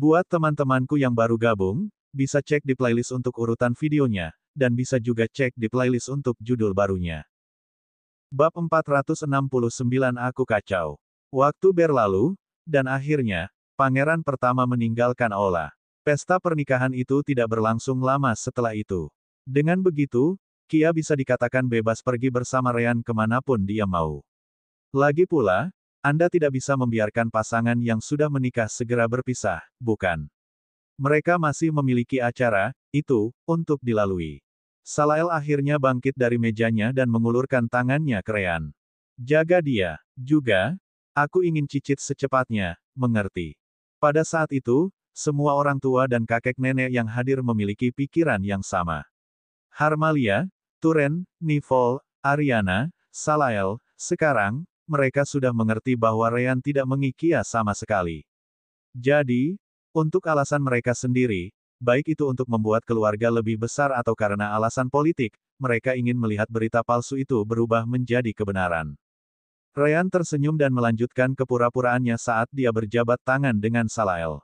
Buat teman-temanku yang baru gabung, bisa cek di playlist untuk urutan videonya, dan bisa juga cek di playlist untuk judul barunya. Bab 469 Aku Kacau. Waktu berlalu, dan akhirnya, pangeran pertama meninggalkan aula. Pesta pernikahan itu tidak berlangsung lama setelah itu. Dengan begitu, Kia bisa dikatakan bebas pergi bersama Ryan kemanapun dia mau. Lagi pula, Anda tidak bisa membiarkan pasangan yang sudah menikah segera berpisah, bukan? Mereka masih memiliki acara, itu, untuk dilalui. Salael akhirnya bangkit dari mejanya dan mengulurkan tangannya ke Ryan. Jaga dia. Juga, aku ingin cicit secepatnya, mengerti. Pada saat itu, semua orang tua dan kakek nenek yang hadir memiliki pikiran yang sama. Harmalia, Turen, Nivol, Ariana, Salael, sekarang, mereka sudah mengerti bahwa Ryan tidak mengikia sama sekali. Jadi, untuk alasan mereka sendiri, baik itu untuk membuat keluarga lebih besar atau karena alasan politik, mereka ingin melihat berita palsu itu berubah menjadi kebenaran. Ryan tersenyum dan melanjutkan kepura-puraannya saat dia berjabat tangan dengan Salael.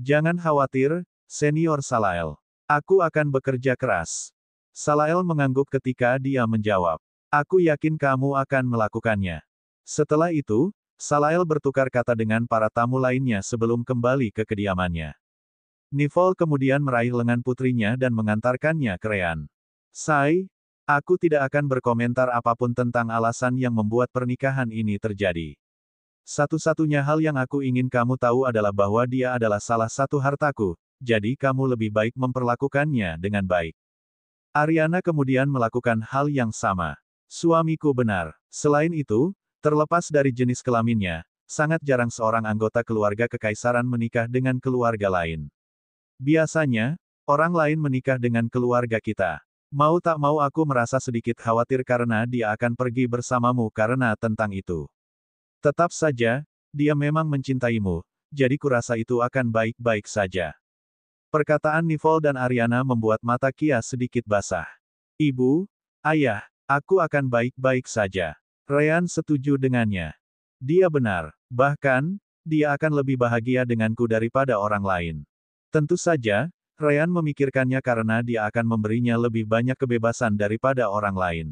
Jangan khawatir, Senior Salael. Aku akan bekerja keras. Salael mengangguk ketika dia menjawab. Aku yakin kamu akan melakukannya. Setelah itu, Salael bertukar kata dengan para tamu lainnya sebelum kembali ke kediamannya. Nivol kemudian meraih lengan putrinya dan mengantarkannya ke Ryan. Sai, aku tidak akan berkomentar apapun tentang alasan yang membuat pernikahan ini terjadi. Satu-satunya hal yang aku ingin kamu tahu adalah bahwa dia adalah salah satu hartaku, jadi kamu lebih baik memperlakukannya dengan baik. Ariana kemudian melakukan hal yang sama. Suamiku benar. Selain itu, terlepas dari jenis kelaminnya, sangat jarang seorang anggota keluarga kekaisaran menikah dengan keluarga lain. Biasanya, orang lain menikah dengan keluarga kita. Mau tak mau aku merasa sedikit khawatir karena dia akan pergi bersamamu karena tentang itu. Tetap saja, dia memang mencintaimu, jadi kurasa itu akan baik-baik saja. Perkataan Nivol dan Ariana membuat mata Kia sedikit basah. Ibu, ayah, aku akan baik-baik saja. Ryan setuju dengannya. Dia benar. Bahkan, dia akan lebih bahagia denganku daripada orang lain. Tentu saja, Ryan memikirkannya karena dia akan memberinya lebih banyak kebebasan daripada orang lain.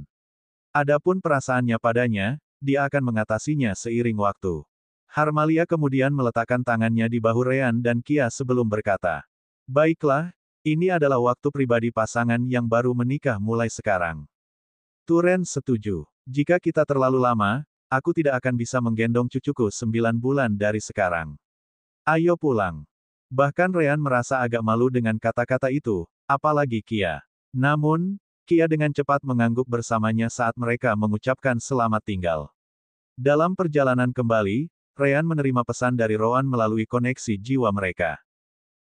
Adapun perasaannya padanya, dia akan mengatasinya seiring waktu. Harmalia kemudian meletakkan tangannya di bahu Ryan dan Kia sebelum berkata, baiklah, ini adalah waktu pribadi pasangan yang baru menikah mulai sekarang. Turen setuju. Jika kita terlalu lama, aku tidak akan bisa menggendong cucuku 9 bulan dari sekarang. Ayo pulang. Bahkan Ryan merasa agak malu dengan kata-kata itu, apalagi Kia. Namun, Kia dengan cepat mengangguk bersamanya saat mereka mengucapkan selamat tinggal. Dalam perjalanan kembali, Ryan menerima pesan dari Rowan melalui koneksi jiwa mereka.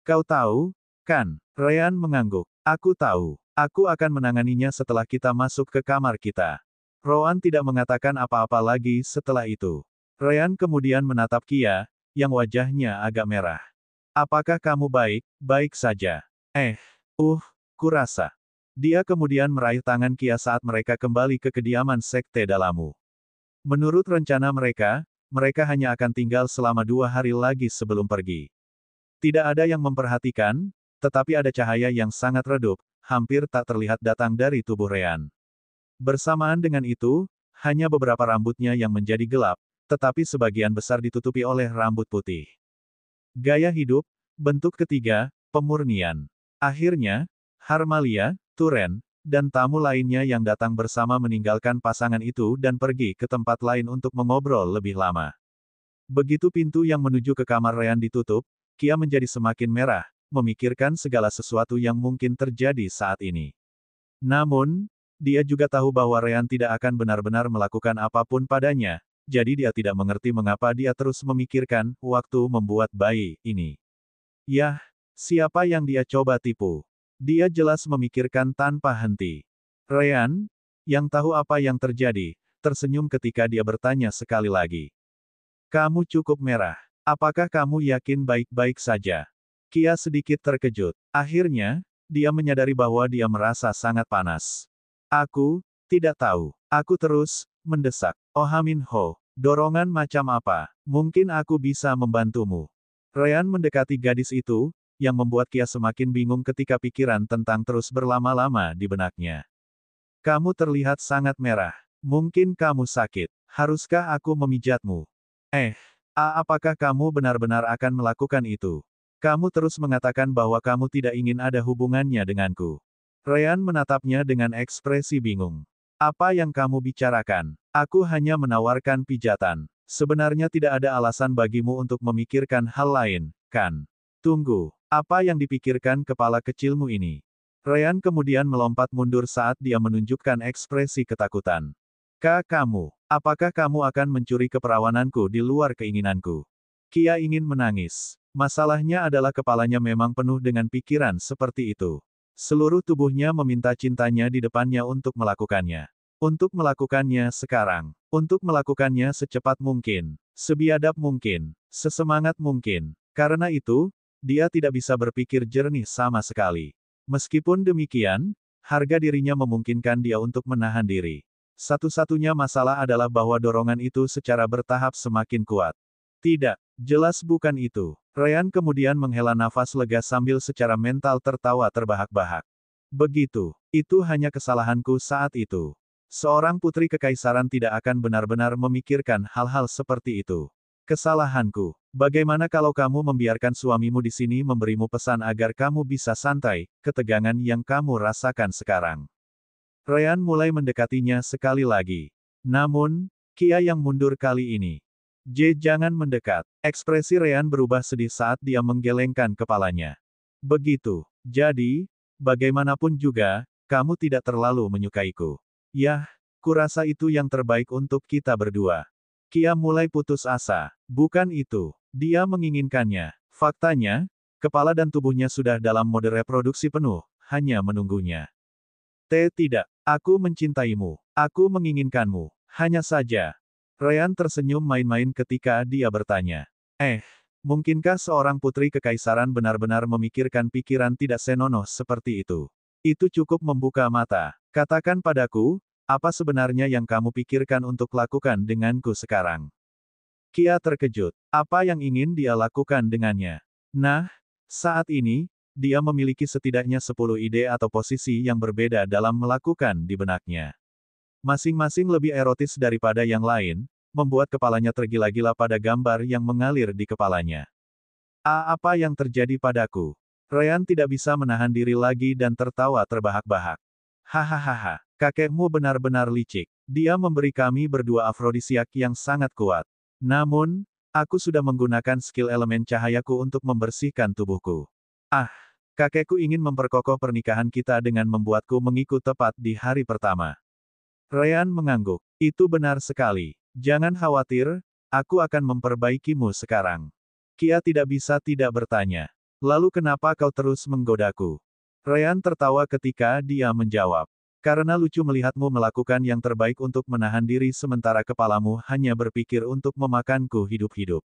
Kau tahu, kan? Ryan mengangguk. Aku tahu. Aku akan menanganinya setelah kita masuk ke kamar kita. Rowan tidak mengatakan apa-apa lagi setelah itu. Ryan kemudian menatap Kia, yang wajahnya agak merah. Apakah kamu baik-baik saja? Kurasa. Dia kemudian meraih tangan Kia saat mereka kembali ke kediaman Sekte Dalamu. Menurut rencana mereka, mereka hanya akan tinggal selama 2 hari lagi sebelum pergi. Tidak ada yang memperhatikan, tetapi ada cahaya yang sangat redup, hampir tak terlihat datang dari tubuh Ryan. Bersamaan dengan itu, hanya beberapa rambutnya yang menjadi gelap, tetapi sebagian besar ditutupi oleh rambut putih. Gaya hidup, bentuk ketiga, pemurnian. Akhirnya, Harmalia, Turen, dan tamu lainnya yang datang bersama meninggalkan pasangan itu dan pergi ke tempat lain untuk mengobrol lebih lama. Begitu pintu yang menuju ke kamar Ryan ditutup, Kia menjadi semakin merah, memikirkan segala sesuatu yang mungkin terjadi saat ini. Namun, dia juga tahu bahwa Ryan tidak akan benar-benar melakukan apapun padanya, jadi dia tidak mengerti mengapa dia terus memikirkan waktu membuat bayi ini. Yah, siapa yang dia coba tipu? Dia jelas memikirkan tanpa henti. Ryan, yang tahu apa yang terjadi, tersenyum ketika dia bertanya sekali lagi. Kamu cukup merah. Apakah kamu yakin baik-baik saja? Kia sedikit terkejut. Akhirnya, dia menyadari bahwa dia merasa sangat panas. Aku tidak tahu. Aku terus mendesak. Oh Min Ho, dorongan macam apa? Mungkin aku bisa membantumu. Ryan mendekati gadis itu, yang membuat Kia semakin bingung ketika pikiran tentang terus berlama-lama di benaknya. Kamu terlihat sangat merah. Mungkin kamu sakit. Haruskah aku memijatmu? Apakah kamu benar-benar akan melakukan itu? Kamu terus mengatakan bahwa kamu tidak ingin ada hubungannya denganku. Ryan menatapnya dengan ekspresi bingung. Apa yang kamu bicarakan? Aku hanya menawarkan pijatan. Sebenarnya tidak ada alasan bagimu untuk memikirkan hal lain, kan? Tunggu, apa yang dipikirkan kepala kecilmu ini? Ryan kemudian melompat mundur saat dia menunjukkan ekspresi ketakutan. Apakah kamu akan mencuri keperawananku di luar keinginanku? Kia ingin menangis. Masalahnya adalah kepalanya memang penuh dengan pikiran seperti itu. Seluruh tubuhnya meminta cintanya di depannya untuk melakukannya. Untuk melakukannya sekarang. Untuk melakukannya secepat mungkin. Sebiadab mungkin. Sesemangat mungkin. Karena itu, dia tidak bisa berpikir jernih sama sekali. Meskipun demikian, harga dirinya memungkinkan dia untuk menahan diri. Satu-satunya masalah adalah bahwa dorongan itu secara bertahap semakin kuat. Tidak, jelas bukan itu. Ryan kemudian menghela nafas lega sambil secara mental tertawa terbahak-bahak. Begitu, itu hanya kesalahanku saat itu. Seorang putri kekaisaran tidak akan benar-benar memikirkan hal-hal seperti itu. Kesalahanku. Bagaimana kalau kamu membiarkan suamimu di sini memberimu pesan agar kamu bisa santai, ketegangan yang kamu rasakan sekarang? Ryan mulai mendekatinya sekali lagi. Namun, Kia yang mundur kali ini. Jangan mendekat. Ekspresi Ryan berubah sedih saat dia menggelengkan kepalanya. Begitu. Jadi, bagaimanapun juga, kamu tidak terlalu menyukaiku. Yah, kurasa itu yang terbaik untuk kita berdua. Kia mulai putus asa. Bukan itu. Dia menginginkannya. Faktanya, kepala dan tubuhnya sudah dalam mode reproduksi penuh, hanya menunggunya. Tidak. Aku mencintaimu. Aku menginginkanmu. Hanya saja. Ryan tersenyum main-main ketika dia bertanya. Mungkinkah seorang putri kekaisaran benar-benar memikirkan pikiran tidak senonoh seperti itu? Itu cukup membuka mata. Katakan padaku, apa sebenarnya yang kamu pikirkan untuk lakukan denganku sekarang? Kia terkejut. Apa yang ingin dia lakukan dengannya? Nah, saat ini, dia memiliki setidaknya 10 ide atau posisi yang berbeda dalam melakukan di benaknya. Masing-masing lebih erotis daripada yang lain, membuat kepalanya tergila-gila pada gambar yang mengalir di kepalanya. Apa yang terjadi padaku? Ryan tidak bisa menahan diri lagi dan tertawa terbahak-bahak. Hahaha, kakekmu benar-benar licik. Dia memberi kami berdua afrodisiak yang sangat kuat. Namun, aku sudah menggunakan skill elemen cahayaku untuk membersihkan tubuhku. Kakekku ingin memperkokoh pernikahan kita dengan membuatku mengikut tepat di hari pertama. Ryan mengangguk. Itu benar sekali. Jangan khawatir, aku akan memperbaikimu sekarang. Kia tidak bisa tidak bertanya. Lalu kenapa kau terus menggodaku? Ryan tertawa ketika dia menjawab. Karena lucu melihatmu melakukan yang terbaik untuk menahan diri sementara kepalamu hanya berpikir untuk memakanku hidup-hidup.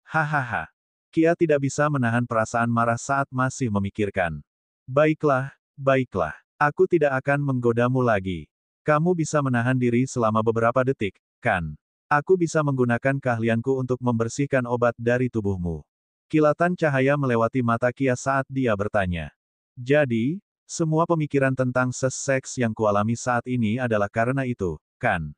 Hahaha. Kia tidak bisa menahan perasaan marah saat masih memikirkan. Baiklah, baiklah. Aku tidak akan menggodamu lagi. Kamu bisa menahan diri selama beberapa detik, kan? Aku bisa menggunakan keahlianku untuk membersihkan obat dari tubuhmu. Kilatan cahaya melewati mata Kia saat dia bertanya. Jadi, semua pemikiran tentang seks yang kualami saat ini adalah karena itu, kan?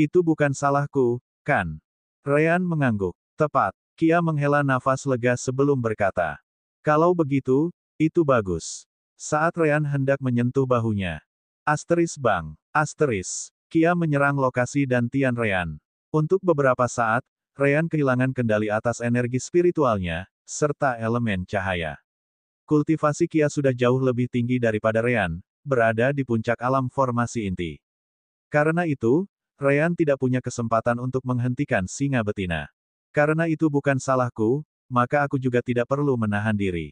Itu bukan salahku, kan? Ryan mengangguk. Tepat. Kia menghela nafas lega sebelum berkata. Kalau begitu, itu bagus. Saat Ryan hendak menyentuh bahunya. Kia menyerang lokasi dan Tian Ryan. Untuk beberapa saat, Ryan kehilangan kendali atas energi spiritualnya, serta elemen cahaya. Kultivasi Kia sudah jauh lebih tinggi daripada Ryan, berada di puncak alam formasi inti. Karena itu, Ryan tidak punya kesempatan untuk menghentikan singa betina. Karena itu bukan salahku, maka aku juga tidak perlu menahan diri.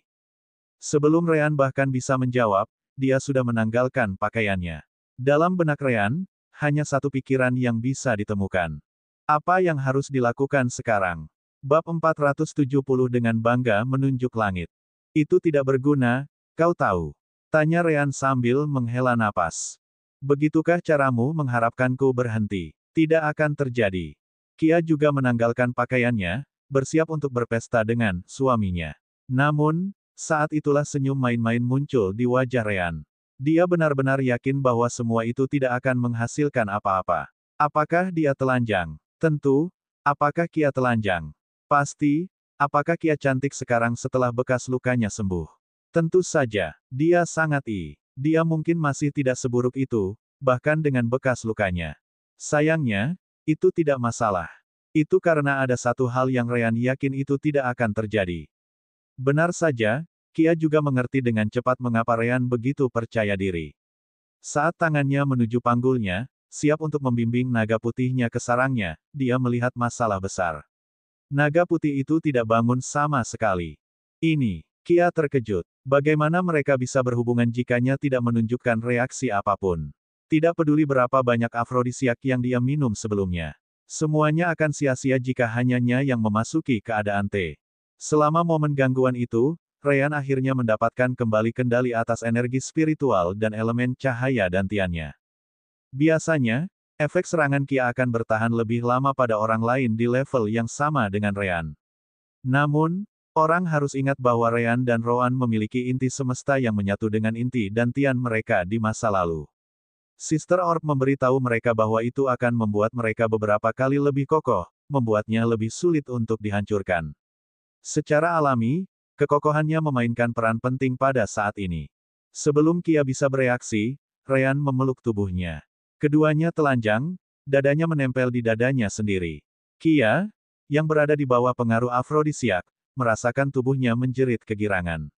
Sebelum Ryan bahkan bisa menjawab, dia sudah menanggalkan pakaiannya. Dalam benak Ryan, hanya satu pikiran yang bisa ditemukan. Apa yang harus dilakukan sekarang? Bab 470 dengan bangga menunjuk langit. Itu tidak berguna, kau tahu. Tanya Ryan sambil menghela napas. Begitukah caramu mengharapkanku berhenti? Tidak akan terjadi. Kia juga menanggalkan pakaiannya, bersiap untuk berpesta dengan suaminya. Namun, saat itulah senyum main-main muncul di wajah Ryan. Dia benar-benar yakin bahwa semua itu tidak akan menghasilkan apa-apa. Apakah dia telanjang? Tentu. Apakah Kia telanjang? Pasti. Apakah Kia cantik sekarang setelah bekas lukanya sembuh? Tentu saja. Dia sangat Dia mungkin masih tidak seburuk itu, bahkan dengan bekas lukanya. Sayangnya, itu tidak masalah. Itu karena ada satu hal yang Ryan yakin itu tidak akan terjadi. Benar saja, Kia juga mengerti dengan cepat mengapa Ryan begitu percaya diri. Saat tangannya menuju panggulnya, siap untuk membimbing naga putihnya ke sarangnya, dia melihat masalah besar. Naga putih itu tidak bangun sama sekali. Kia terkejut. Bagaimana mereka bisa berhubungan jikanya tidak menunjukkan reaksi apapun? Tidak peduli berapa banyak afrodisiak yang dia minum sebelumnya. Semuanya akan sia-sia jika hanya Nya yang memasuki keadaan T. Selama momen gangguan itu, Ryan akhirnya mendapatkan kembali kendali atas energi spiritual dan elemen cahaya dantiannya. Biasanya, efek serangan Kia akan bertahan lebih lama pada orang lain di level yang sama dengan Ryan. Namun, orang harus ingat bahwa Ryan dan Roan memiliki inti semesta yang menyatu dengan inti dantian mereka di masa lalu. Sister Orb memberitahu mereka bahwa itu akan membuat mereka beberapa kali lebih kokoh, membuatnya lebih sulit untuk dihancurkan. Secara alami, kekokohannya memainkan peran penting pada saat ini. Sebelum Kia bisa bereaksi, Ryan memeluk tubuhnya. Keduanya telanjang, dadanya menempel di dadanya sendiri. Kia, yang berada di bawah pengaruh afrodisiak, merasakan tubuhnya menjerit kegirangan.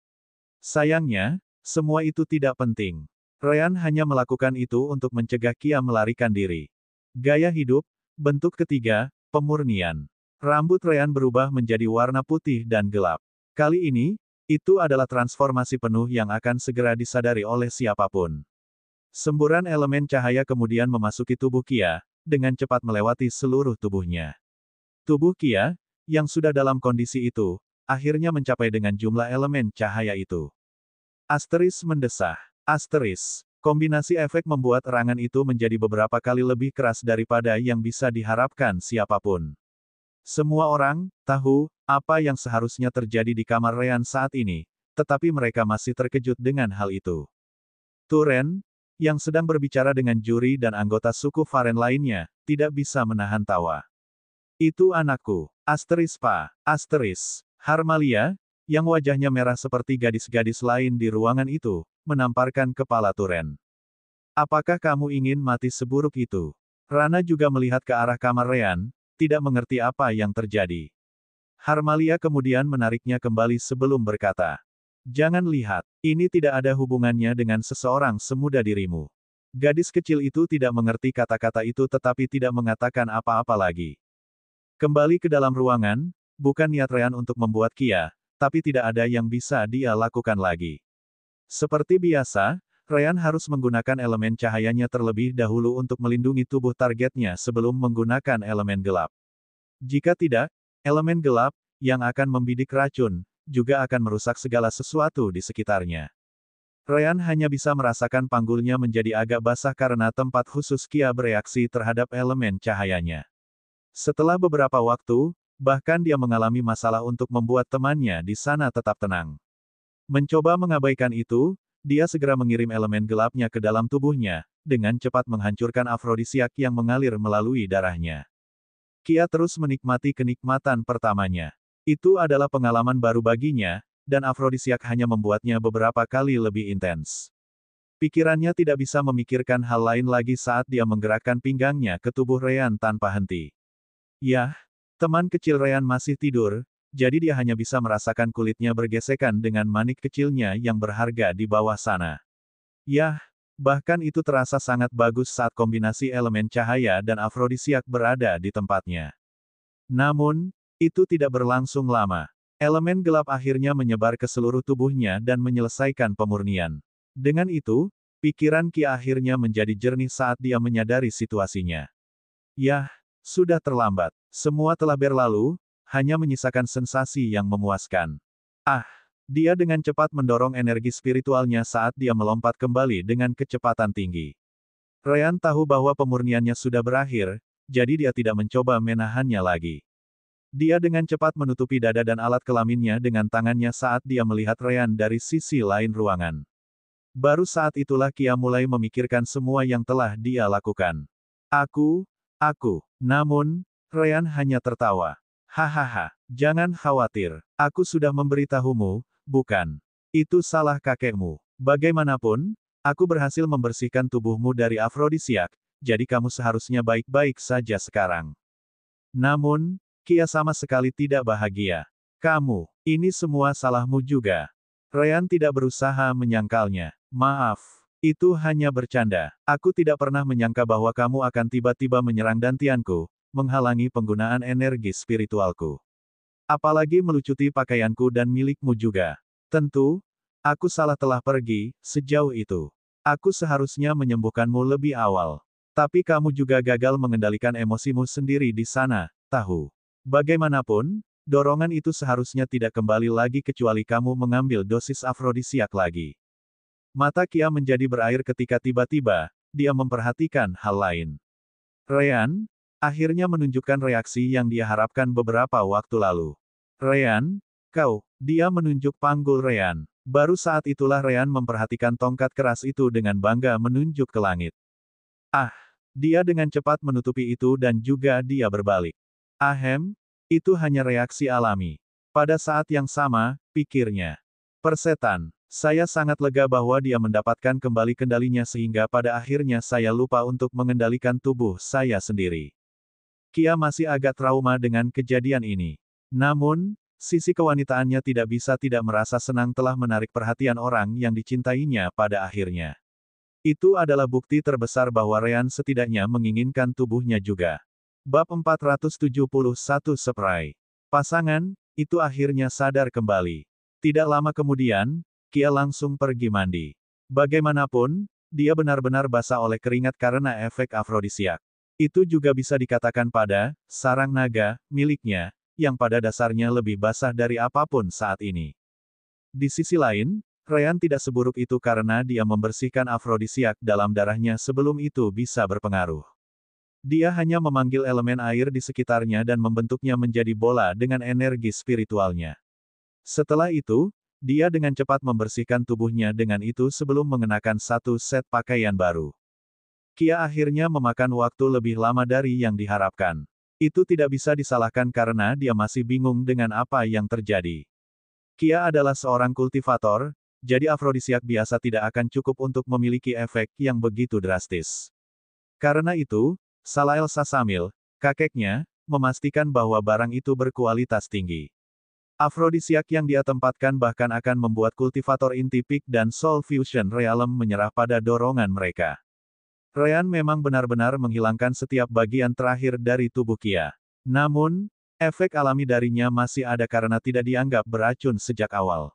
Sayangnya, semua itu tidak penting. Ryan hanya melakukan itu untuk mencegah Kia melarikan diri. Gaya hidup, bentuk ketiga, pemurnian. Rambut Ryan berubah menjadi warna putih dan gelap. Kali ini, itu adalah transformasi penuh yang akan segera disadari oleh siapapun. Semburan elemen cahaya kemudian memasuki tubuh Kia, dengan cepat melewati seluruh tubuhnya. Tubuh Kia, yang sudah dalam kondisi itu, akhirnya mencapai dengan jumlah elemen cahaya itu. Asteris mendesah. Asteris. Kombinasi efek membuat erangan itu menjadi beberapa kali lebih keras daripada yang bisa diharapkan siapapun. Semua orang tahu apa yang seharusnya terjadi di kamar Ryan saat ini, tetapi mereka masih terkejut dengan hal itu. Turen, yang sedang berbicara dengan juri dan anggota suku Varen lainnya, tidak bisa menahan tawa. Itu anakku. Asteris Pa. Asteris. Harmalia, yang wajahnya merah seperti gadis-gadis lain di ruangan itu, menamparkan kepala Turen. Apakah kamu ingin mati seburuk itu? Rana juga melihat ke arah kamar Ryan, tidak mengerti apa yang terjadi. Harmalia kemudian menariknya kembali sebelum berkata, "Jangan lihat, ini tidak ada hubungannya dengan seseorang semuda dirimu." Gadis kecil itu tidak mengerti kata-kata itu tetapi tidak mengatakan apa-apa lagi. Kembali ke dalam ruangan, bukan niat Ryan untuk membuat Kia, tapi tidak ada yang bisa dia lakukan lagi. Seperti biasa, Ryan harus menggunakan elemen cahayanya terlebih dahulu untuk melindungi tubuh targetnya sebelum menggunakan elemen gelap. Jika tidak, elemen gelap, yang akan membidik racun, juga akan merusak segala sesuatu di sekitarnya. Ryan hanya bisa merasakan panggulnya menjadi agak basah karena tempat khusus Kia bereaksi terhadap elemen cahayanya. Setelah beberapa waktu, bahkan dia mengalami masalah untuk membuat temannya di sana tetap tenang. Mencoba mengabaikan itu, dia segera mengirim elemen gelapnya ke dalam tubuhnya, dengan cepat menghancurkan afrodisiak yang mengalir melalui darahnya. Kia terus menikmati kenikmatan pertamanya. Itu adalah pengalaman baru baginya, dan afrodisiak hanya membuatnya beberapa kali lebih intens. Pikirannya tidak bisa memikirkan hal lain lagi saat dia menggerakkan pinggangnya ke tubuh Ryan tanpa henti. Yah, teman kecil Ryan masih tidur, jadi dia hanya bisa merasakan kulitnya bergesekan dengan manik kecilnya yang berharga di bawah sana. Yah, bahkan itu terasa sangat bagus saat kombinasi elemen cahaya dan afrodisiak berada di tempatnya. Namun, itu tidak berlangsung lama. Elemen gelap akhirnya menyebar ke seluruh tubuhnya dan menyelesaikan pemurnian. Dengan itu, pikiran Kia akhirnya menjadi jernih saat dia menyadari situasinya. Yah, sudah terlambat. Semua telah berlalu, hanya menyisakan sensasi yang memuaskan. Dia dengan cepat mendorong energi spiritualnya saat dia melompat kembali dengan kecepatan tinggi. Ryan tahu bahwa pemurniannya sudah berakhir, jadi dia tidak mencoba menahannya lagi. Dia dengan cepat menutupi dada dan alat kelaminnya dengan tangannya saat dia melihat Ryan dari sisi lain ruangan. Baru saat itulah Kia mulai memikirkan semua yang telah dia lakukan. Aku. Namun, Ryan hanya tertawa. Hahaha, jangan khawatir. Aku sudah memberitahumu, bukan? Itu salah kakekmu. Bagaimanapun, aku berhasil membersihkan tubuhmu dari afrodisiak, jadi kamu seharusnya baik-baik saja sekarang. Namun, Kia sama sekali tidak bahagia. Kamu, ini semua salahmu juga. Ryan tidak berusaha menyangkalnya. Maaf, itu hanya bercanda. Aku tidak pernah menyangka bahwa kamu akan tiba-tiba menyerang dantianku, menghalangi penggunaan energi spiritualku. Apalagi melucuti pakaianku dan milikmu juga. Tentu, aku salah telah pergi, sejauh itu. Aku seharusnya menyembuhkanmu lebih awal. Tapi kamu juga gagal mengendalikan emosimu sendiri di sana, tahu. Bagaimanapun, dorongan itu seharusnya tidak kembali lagi kecuali kamu mengambil dosis afrodisiak lagi. Mata Kia menjadi berair ketika tiba-tiba, dia memperhatikan hal lain. Ryan, akhirnya menunjukkan reaksi yang dia harapkan beberapa waktu lalu. Ryan, dia menunjuk panggul Ryan. Baru saat itulah Ryan memperhatikan tongkat keras itu dengan bangga menunjuk ke langit. Dia dengan cepat menutupi itu dan juga dia berbalik. Itu hanya reaksi alami. Pada saat yang sama, pikirnya. Persetan, saya sangat lega bahwa dia mendapatkan kembali kendalinya sehingga pada akhirnya saya lupa untuk mengendalikan tubuh saya sendiri. Kia masih agak trauma dengan kejadian ini. Namun, sisi kewanitaannya tidak bisa tidak merasa senang telah menarik perhatian orang yang dicintainya pada akhirnya. Itu adalah bukti terbesar bahwa Ryan setidaknya menginginkan tubuhnya juga. Bab 471 Spray. Pasangan, itu akhirnya sadar kembali. Tidak lama kemudian, Kia langsung pergi mandi. Bagaimanapun, dia benar-benar basah oleh keringat karena efek afrodisiak. Itu juga bisa dikatakan pada sarang naga miliknya, yang pada dasarnya lebih basah dari apapun saat ini. Di sisi lain, Ryan tidak seburuk itu karena dia membersihkan afrodisiak dalam darahnya sebelum itu bisa berpengaruh. Dia hanya memanggil elemen air di sekitarnya dan membentuknya menjadi bola dengan energi spiritualnya. Setelah itu, dia dengan cepat membersihkan tubuhnya dengan itu sebelum mengenakan satu set pakaian baru. Kia akhirnya memakan waktu lebih lama dari yang diharapkan. Itu tidak bisa disalahkan karena dia masih bingung dengan apa yang terjadi. Kia adalah seorang kultivator, jadi afrodisiak biasa tidak akan cukup untuk memiliki efek yang begitu drastis. Karena itu, Salael Sasamil, kakeknya, memastikan bahwa barang itu berkualitas tinggi. Afrodisiak yang dia tempatkan bahkan akan membuat kultivator inti peak dan soul fusion realm menyerah pada dorongan mereka. Ryan memang benar-benar menghilangkan setiap bagian terakhir dari tubuh Kia. Namun, efek alami darinya masih ada karena tidak dianggap beracun sejak awal.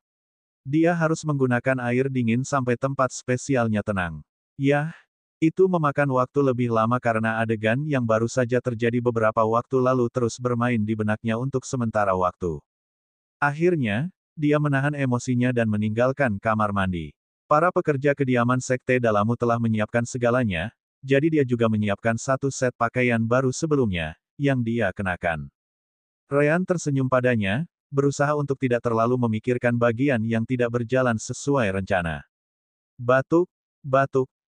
Dia harus menggunakan air dingin sampai tempat spesialnya tenang. Yah, itu memakan waktu lebih lama karena adegan yang baru saja terjadi beberapa waktu lalu terus bermain di benaknya untuk sementara waktu. Akhirnya, dia menahan emosinya dan meninggalkan kamar mandi. Para pekerja kediaman Sekte Dalamu telah menyiapkan segalanya, jadi dia juga menyiapkan satu set pakaian baru sebelumnya, yang dia kenakan. Ryan tersenyum padanya, berusaha untuk tidak terlalu memikirkan bagian yang tidak berjalan sesuai rencana. Batuk.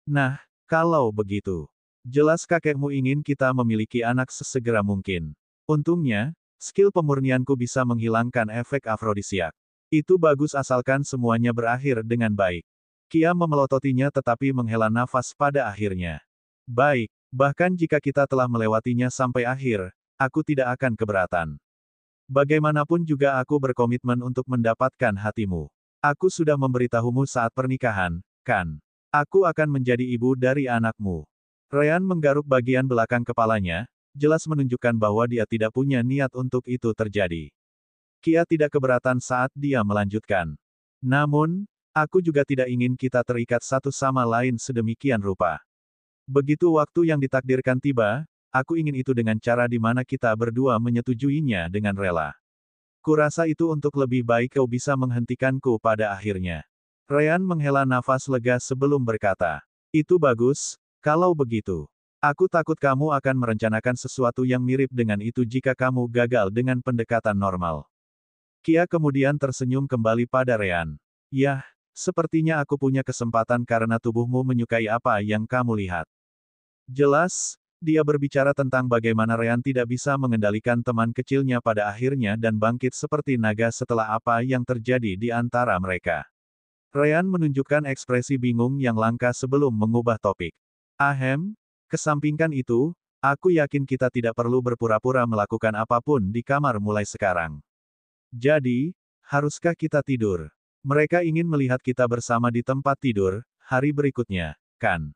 Nah, kalau begitu, jelas kakekmu ingin kita memiliki anak sesegera mungkin. Untungnya, skill pemurnianku bisa menghilangkan efek afrodisiak. Itu bagus asalkan semuanya berakhir dengan baik. Kia memelototinya tetapi menghela nafas pada akhirnya. Baik, bahkan jika kita telah melewatinya sampai akhir, aku tidak akan keberatan. Bagaimanapun juga aku berkomitmen untuk mendapatkan hatimu. Aku sudah memberitahumu saat pernikahan, kan? Aku akan menjadi ibu dari anakmu. Ryan menggaruk bagian belakang kepalanya, jelas menunjukkan bahwa dia tidak punya niat untuk itu terjadi. Kia tidak keberatan saat dia melanjutkan. Namun, aku juga tidak ingin kita terikat satu sama lain sedemikian rupa. Begitu waktu yang ditakdirkan tiba, aku ingin itu dengan cara di mana kita berdua menyetujuinya dengan rela. Kurasa itu untuk lebih baik kau bisa menghentikanku pada akhirnya. Ryan menghela nafas lega sebelum berkata, itu bagus, kalau begitu. Aku takut kamu akan merencanakan sesuatu yang mirip dengan itu jika kamu gagal dengan pendekatan normal. Kia kemudian tersenyum kembali pada Ryan. Yah, sepertinya aku punya kesempatan karena tubuhmu menyukai apa yang kamu lihat. Jelas, dia berbicara tentang bagaimana Ryan tidak bisa mengendalikan teman kecilnya pada akhirnya dan bangkit seperti naga setelah apa yang terjadi di antara mereka. Ryan menunjukkan ekspresi bingung yang langka sebelum mengubah topik. Ahem, kesampingkan itu, aku yakin kita tidak perlu berpura-pura melakukan apapun di kamar mulai sekarang. Jadi, haruskah kita tidur? Mereka ingin melihat kita bersama di tempat tidur, hari berikutnya, kan?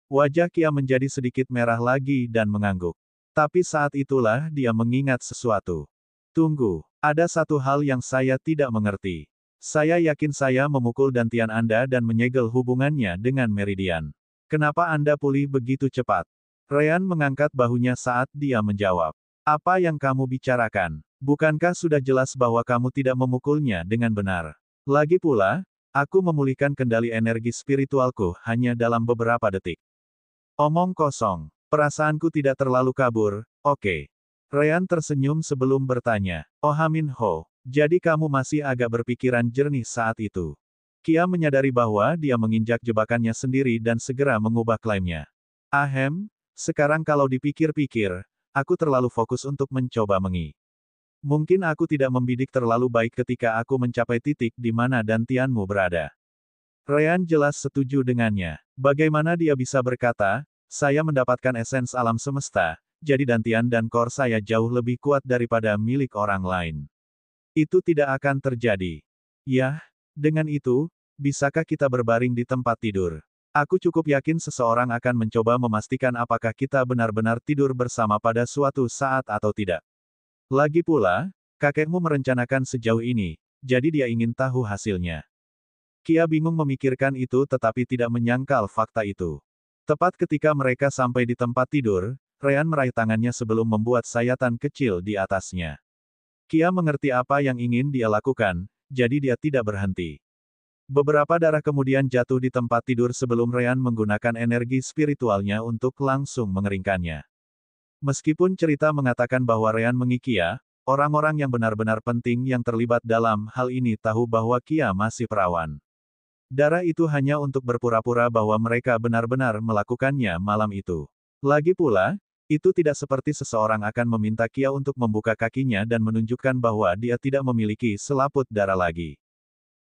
Wajah Kia menjadi sedikit merah lagi dan mengangguk. Tapi saat itulah dia mengingat sesuatu. Tunggu, ada satu hal yang saya tidak mengerti. Saya yakin saya memukul dantian Anda dan menyegel hubungannya dengan Meridian. Kenapa Anda pulih begitu cepat? Ryan mengangkat bahunya saat dia menjawab. Apa yang kamu bicarakan? Bukankah sudah jelas bahwa kamu tidak memukulnya dengan benar? Lagi pula, aku memulihkan kendali energi spiritualku hanya dalam beberapa detik. Omong kosong. Perasaanku tidak terlalu kabur, oke. Ryan tersenyum sebelum bertanya. Oh Min Ho, jadi kamu masih agak berpikiran jernih saat itu. Kia menyadari bahwa dia menginjak jebakannya sendiri dan segera mengubah klaimnya. Ahem, sekarang kalau dipikir-pikir, aku terlalu fokus untuk mencoba Mungkin aku tidak membidik terlalu baik ketika aku mencapai titik di mana dantianmu berada. Ryan jelas setuju dengannya. Bagaimana dia bisa berkata, saya mendapatkan esens alam semesta, jadi dantian dan core saya jauh lebih kuat daripada milik orang lain. Itu tidak akan terjadi. Yah, dengan itu, bisakah kita berbaring di tempat tidur? Aku cukup yakin seseorang akan mencoba memastikan apakah kita benar-benar tidur bersama pada suatu saat atau tidak. Lagi pula, kakekmu merencanakan sejauh ini, jadi dia ingin tahu hasilnya. Kia bingung memikirkan itu tetapi tidak menyangkal fakta itu. Tepat ketika mereka sampai di tempat tidur, Ryan meraih tangannya sebelum membuat sayatan kecil di atasnya. Kia mengerti apa yang ingin dia lakukan, jadi dia tidak berhenti. Beberapa darah kemudian jatuh di tempat tidur sebelum Ryan menggunakan energi spiritualnya untuk langsung mengeringkannya. Meskipun cerita mengatakan bahwa Ryan mengikia, orang-orang yang benar-benar penting yang terlibat dalam hal ini tahu bahwa Kia masih perawan. Darah itu hanya untuk berpura-pura bahwa mereka benar-benar melakukannya malam itu. Lagi pula, itu tidak seperti seseorang akan meminta Kia untuk membuka kakinya dan menunjukkan bahwa dia tidak memiliki selaput darah lagi.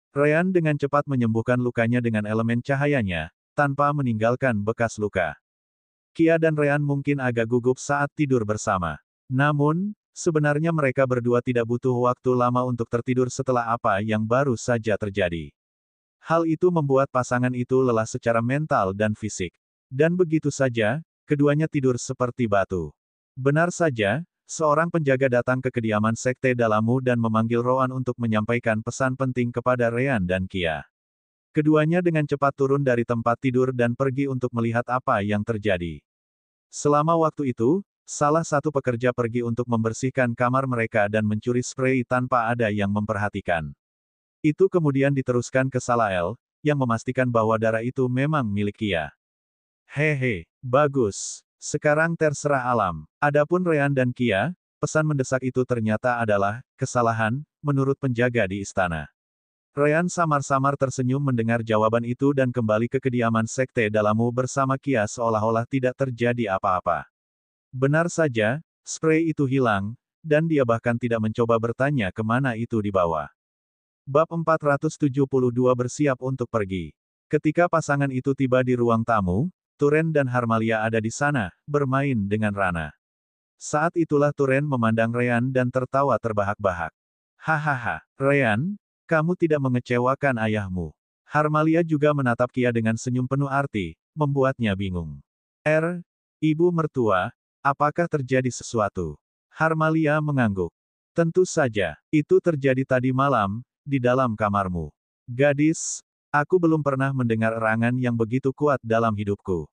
Ryan dengan cepat menyembuhkan lukanya dengan elemen cahayanya, tanpa meninggalkan bekas luka. Kia dan Ryan mungkin agak gugup saat tidur bersama. Namun, sebenarnya mereka berdua tidak butuh waktu lama untuk tertidur setelah apa yang baru saja terjadi. Hal itu membuat pasangan itu lelah secara mental dan fisik. Dan begitu saja, keduanya tidur seperti batu. Benar saja, seorang penjaga datang ke kediaman Sekte Dalamu dan memanggil Roan untuk menyampaikan pesan penting kepada Ryan dan Kia. Keduanya dengan cepat turun dari tempat tidur dan pergi untuk melihat apa yang terjadi. Selama waktu itu, salah satu pekerja pergi untuk membersihkan kamar mereka dan mencuri spray tanpa ada yang memperhatikan. Itu kemudian diteruskan ke Salael, yang memastikan bahwa darah itu memang milik Kia. Hehe, bagus. Sekarang terserah alam. Adapun Ryan dan Kia, pesan mendesak itu ternyata adalah kesalahan, menurut penjaga di istana. Ryan samar-samar tersenyum mendengar jawaban itu dan kembali ke kediaman Sekte Dalamu bersama Kia seolah-olah tidak terjadi apa-apa. Benar saja, spray itu hilang, dan dia bahkan tidak mencoba bertanya kemana itu dibawa. Bab 472 bersiap untuk pergi. Ketika pasangan itu tiba di ruang tamu, Turen dan Harmalia ada di sana, bermain dengan Rana. Saat itulah Turen memandang Ryan dan tertawa terbahak-bahak. Hahaha, Ryan, kamu tidak mengecewakan ayahmu. Harmalia juga menatap Kia dengan senyum penuh arti, membuatnya bingung. Ibu mertua, apakah terjadi sesuatu? Harmalia mengangguk. Tentu saja, itu terjadi tadi malam, di dalam kamarmu. Gadis, aku belum pernah mendengar erangan yang begitu kuat dalam hidupku.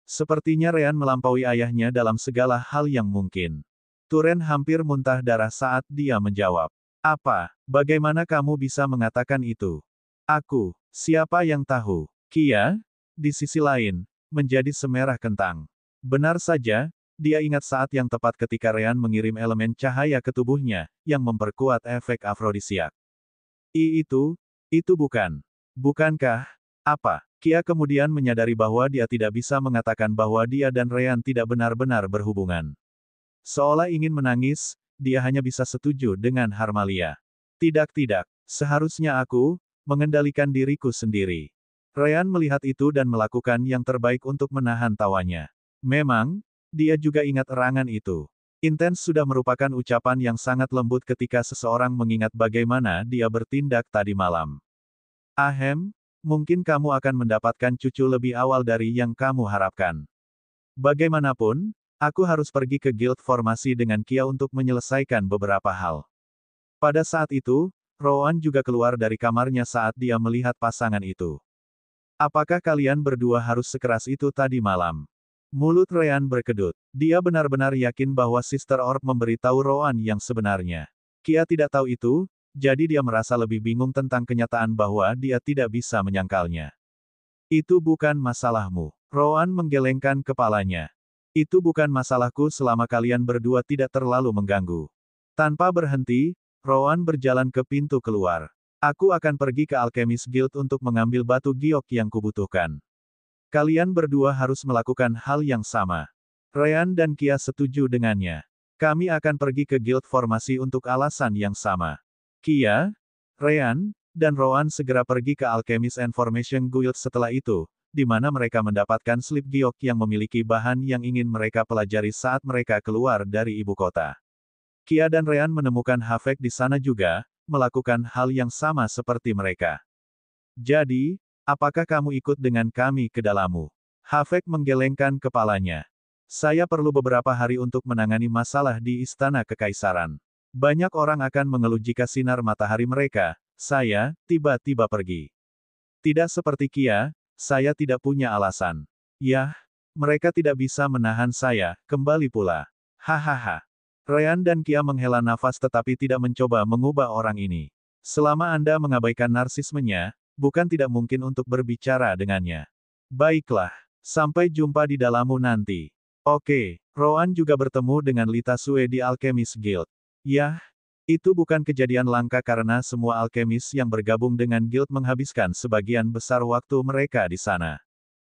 Sepertinya Ryan melampaui ayahnya dalam segala hal yang mungkin. Turen hampir muntah darah saat dia menjawab. Apa? Bagaimana kamu bisa mengatakan itu? Aku, siapa yang tahu? Kia, di sisi lain, menjadi semerah kentang. Benar saja, dia ingat saat yang tepat ketika Ryan mengirim elemen cahaya ke tubuhnya, yang memperkuat efek afrodisiak. Itu bukan. Bukankah? Apa? Kia kemudian menyadari bahwa dia tidak bisa mengatakan bahwa dia dan Ryan tidak benar-benar berhubungan. Seolah ingin menangis, dia hanya bisa setuju dengan Harmalia. Tidak, seharusnya aku mengendalikan diriku sendiri. Ryan melihat itu dan melakukan yang terbaik untuk menahan tawanya. Memang, dia juga ingat erangan itu. Intens sudah merupakan ucapan yang sangat lembut ketika seseorang mengingat bagaimana dia bertindak tadi malam. Ahem, mungkin kamu akan mendapatkan cucu lebih awal dari yang kamu harapkan. Bagaimanapun, aku harus pergi ke guild formasi dengan Kia untuk menyelesaikan beberapa hal. Pada saat itu, Rowan juga keluar dari kamarnya saat dia melihat pasangan itu. Apakah kalian berdua harus sekeras itu tadi malam? Mulut Ryan berkedut. Dia benar-benar yakin bahwa Sister Orb memberitahu Rowan yang sebenarnya. Kia tidak tahu itu, jadi dia merasa lebih bingung tentang kenyataan bahwa dia tidak bisa menyangkalnya. Itu bukan masalahmu. Rowan menggelengkan kepalanya. Itu bukan masalahku selama kalian berdua tidak terlalu mengganggu. Tanpa berhenti, Rowan berjalan ke pintu keluar. Aku akan pergi ke Alchemist Guild untuk mengambil batu giok yang kubutuhkan. Kalian berdua harus melakukan hal yang sama. Ryan dan Kia setuju dengannya. Kami akan pergi ke guild formasi untuk alasan yang sama. Kia, Ryan, dan Rowan segera pergi ke Alchemist Information Guild setelah itu, di mana mereka mendapatkan slip giok yang memiliki bahan yang ingin mereka pelajari saat mereka keluar dari ibu kota. Kia dan Ryan menemukan Havek di sana juga, melakukan hal yang sama seperti mereka. Jadi, apakah kamu ikut dengan kami ke dalammu? Havek menggelengkan kepalanya. Saya perlu beberapa hari untuk menangani masalah di Istana Kekaisaran. Banyak orang akan mengeluh jika sinar matahari mereka, saya, tiba-tiba pergi. Tidak seperti Kia, saya tidak punya alasan. Yah, mereka tidak bisa menahan saya, kembali pula. Hahaha. Ryan dan Kia menghela nafas tetapi tidak mencoba mengubah orang ini. Selama Anda mengabaikan narsismenya, bukan tidak mungkin untuk berbicara dengannya. Baiklah, sampai jumpa di dalammu nanti. Oke, Rowan juga bertemu dengan Lita Sue di Alchemist Guild. Yah, itu bukan kejadian langka karena semua alkemis yang bergabung dengan guild menghabiskan sebagian besar waktu mereka di sana.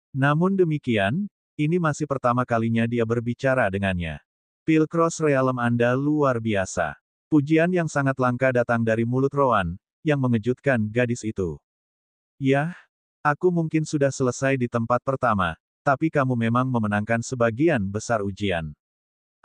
Namun demikian, ini masih pertama kalinya dia berbicara dengannya. Pilcross Realm Anda luar biasa. Pujian yang sangat langka datang dari mulut Rowan, yang mengejutkan gadis itu. Yah, aku mungkin sudah selesai di tempat pertama, tapi kamu memang memenangkan sebagian besar ujian.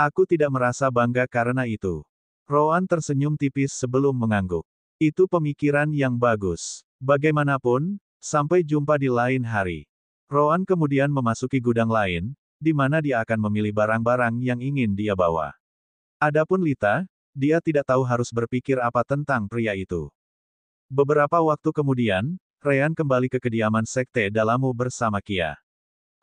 Aku tidak merasa bangga karena itu. Rowan tersenyum tipis sebelum mengangguk. Itu pemikiran yang bagus. Bagaimanapun, sampai jumpa di lain hari. Rowan kemudian memasuki gudang lain, di mana dia akan memilih barang-barang yang ingin dia bawa. Adapun Lita, dia tidak tahu harus berpikir apa tentang pria itu. Beberapa waktu kemudian, Ryan kembali ke kediaman Sekte Dalammu bersama Kia.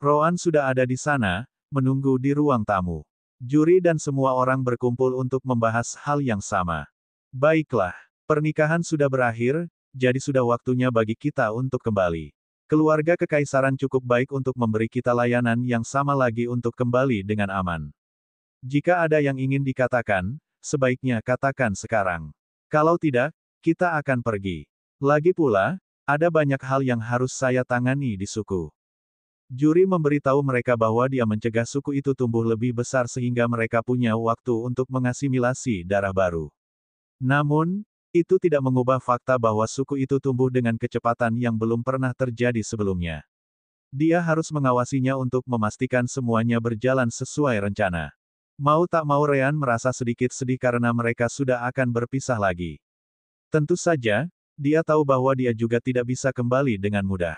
Rowan sudah ada di sana, menunggu di ruang tamu. Juri dan semua orang berkumpul untuk membahas hal yang sama. Baiklah, pernikahan sudah berakhir, jadi sudah waktunya bagi kita untuk kembali. Keluarga kekaisaran cukup baik untuk memberi kita layanan yang sama lagi untuk kembali dengan aman. Jika ada yang ingin dikatakan, sebaiknya katakan sekarang. Kalau tidak, kita akan pergi. Lagi pula, ada banyak hal yang harus saya tangani di suku. Juri memberitahu mereka bahwa dia mencegah suku itu tumbuh lebih besar sehingga mereka punya waktu untuk mengasimilasi darah baru. Namun, itu tidak mengubah fakta bahwa suku itu tumbuh dengan kecepatan yang belum pernah terjadi sebelumnya. Dia harus mengawasinya untuk memastikan semuanya berjalan sesuai rencana. Mau tak mau Ryan merasa sedikit sedih karena mereka sudah akan berpisah lagi. Tentu saja, dia tahu bahwa dia juga tidak bisa kembali dengan mudah.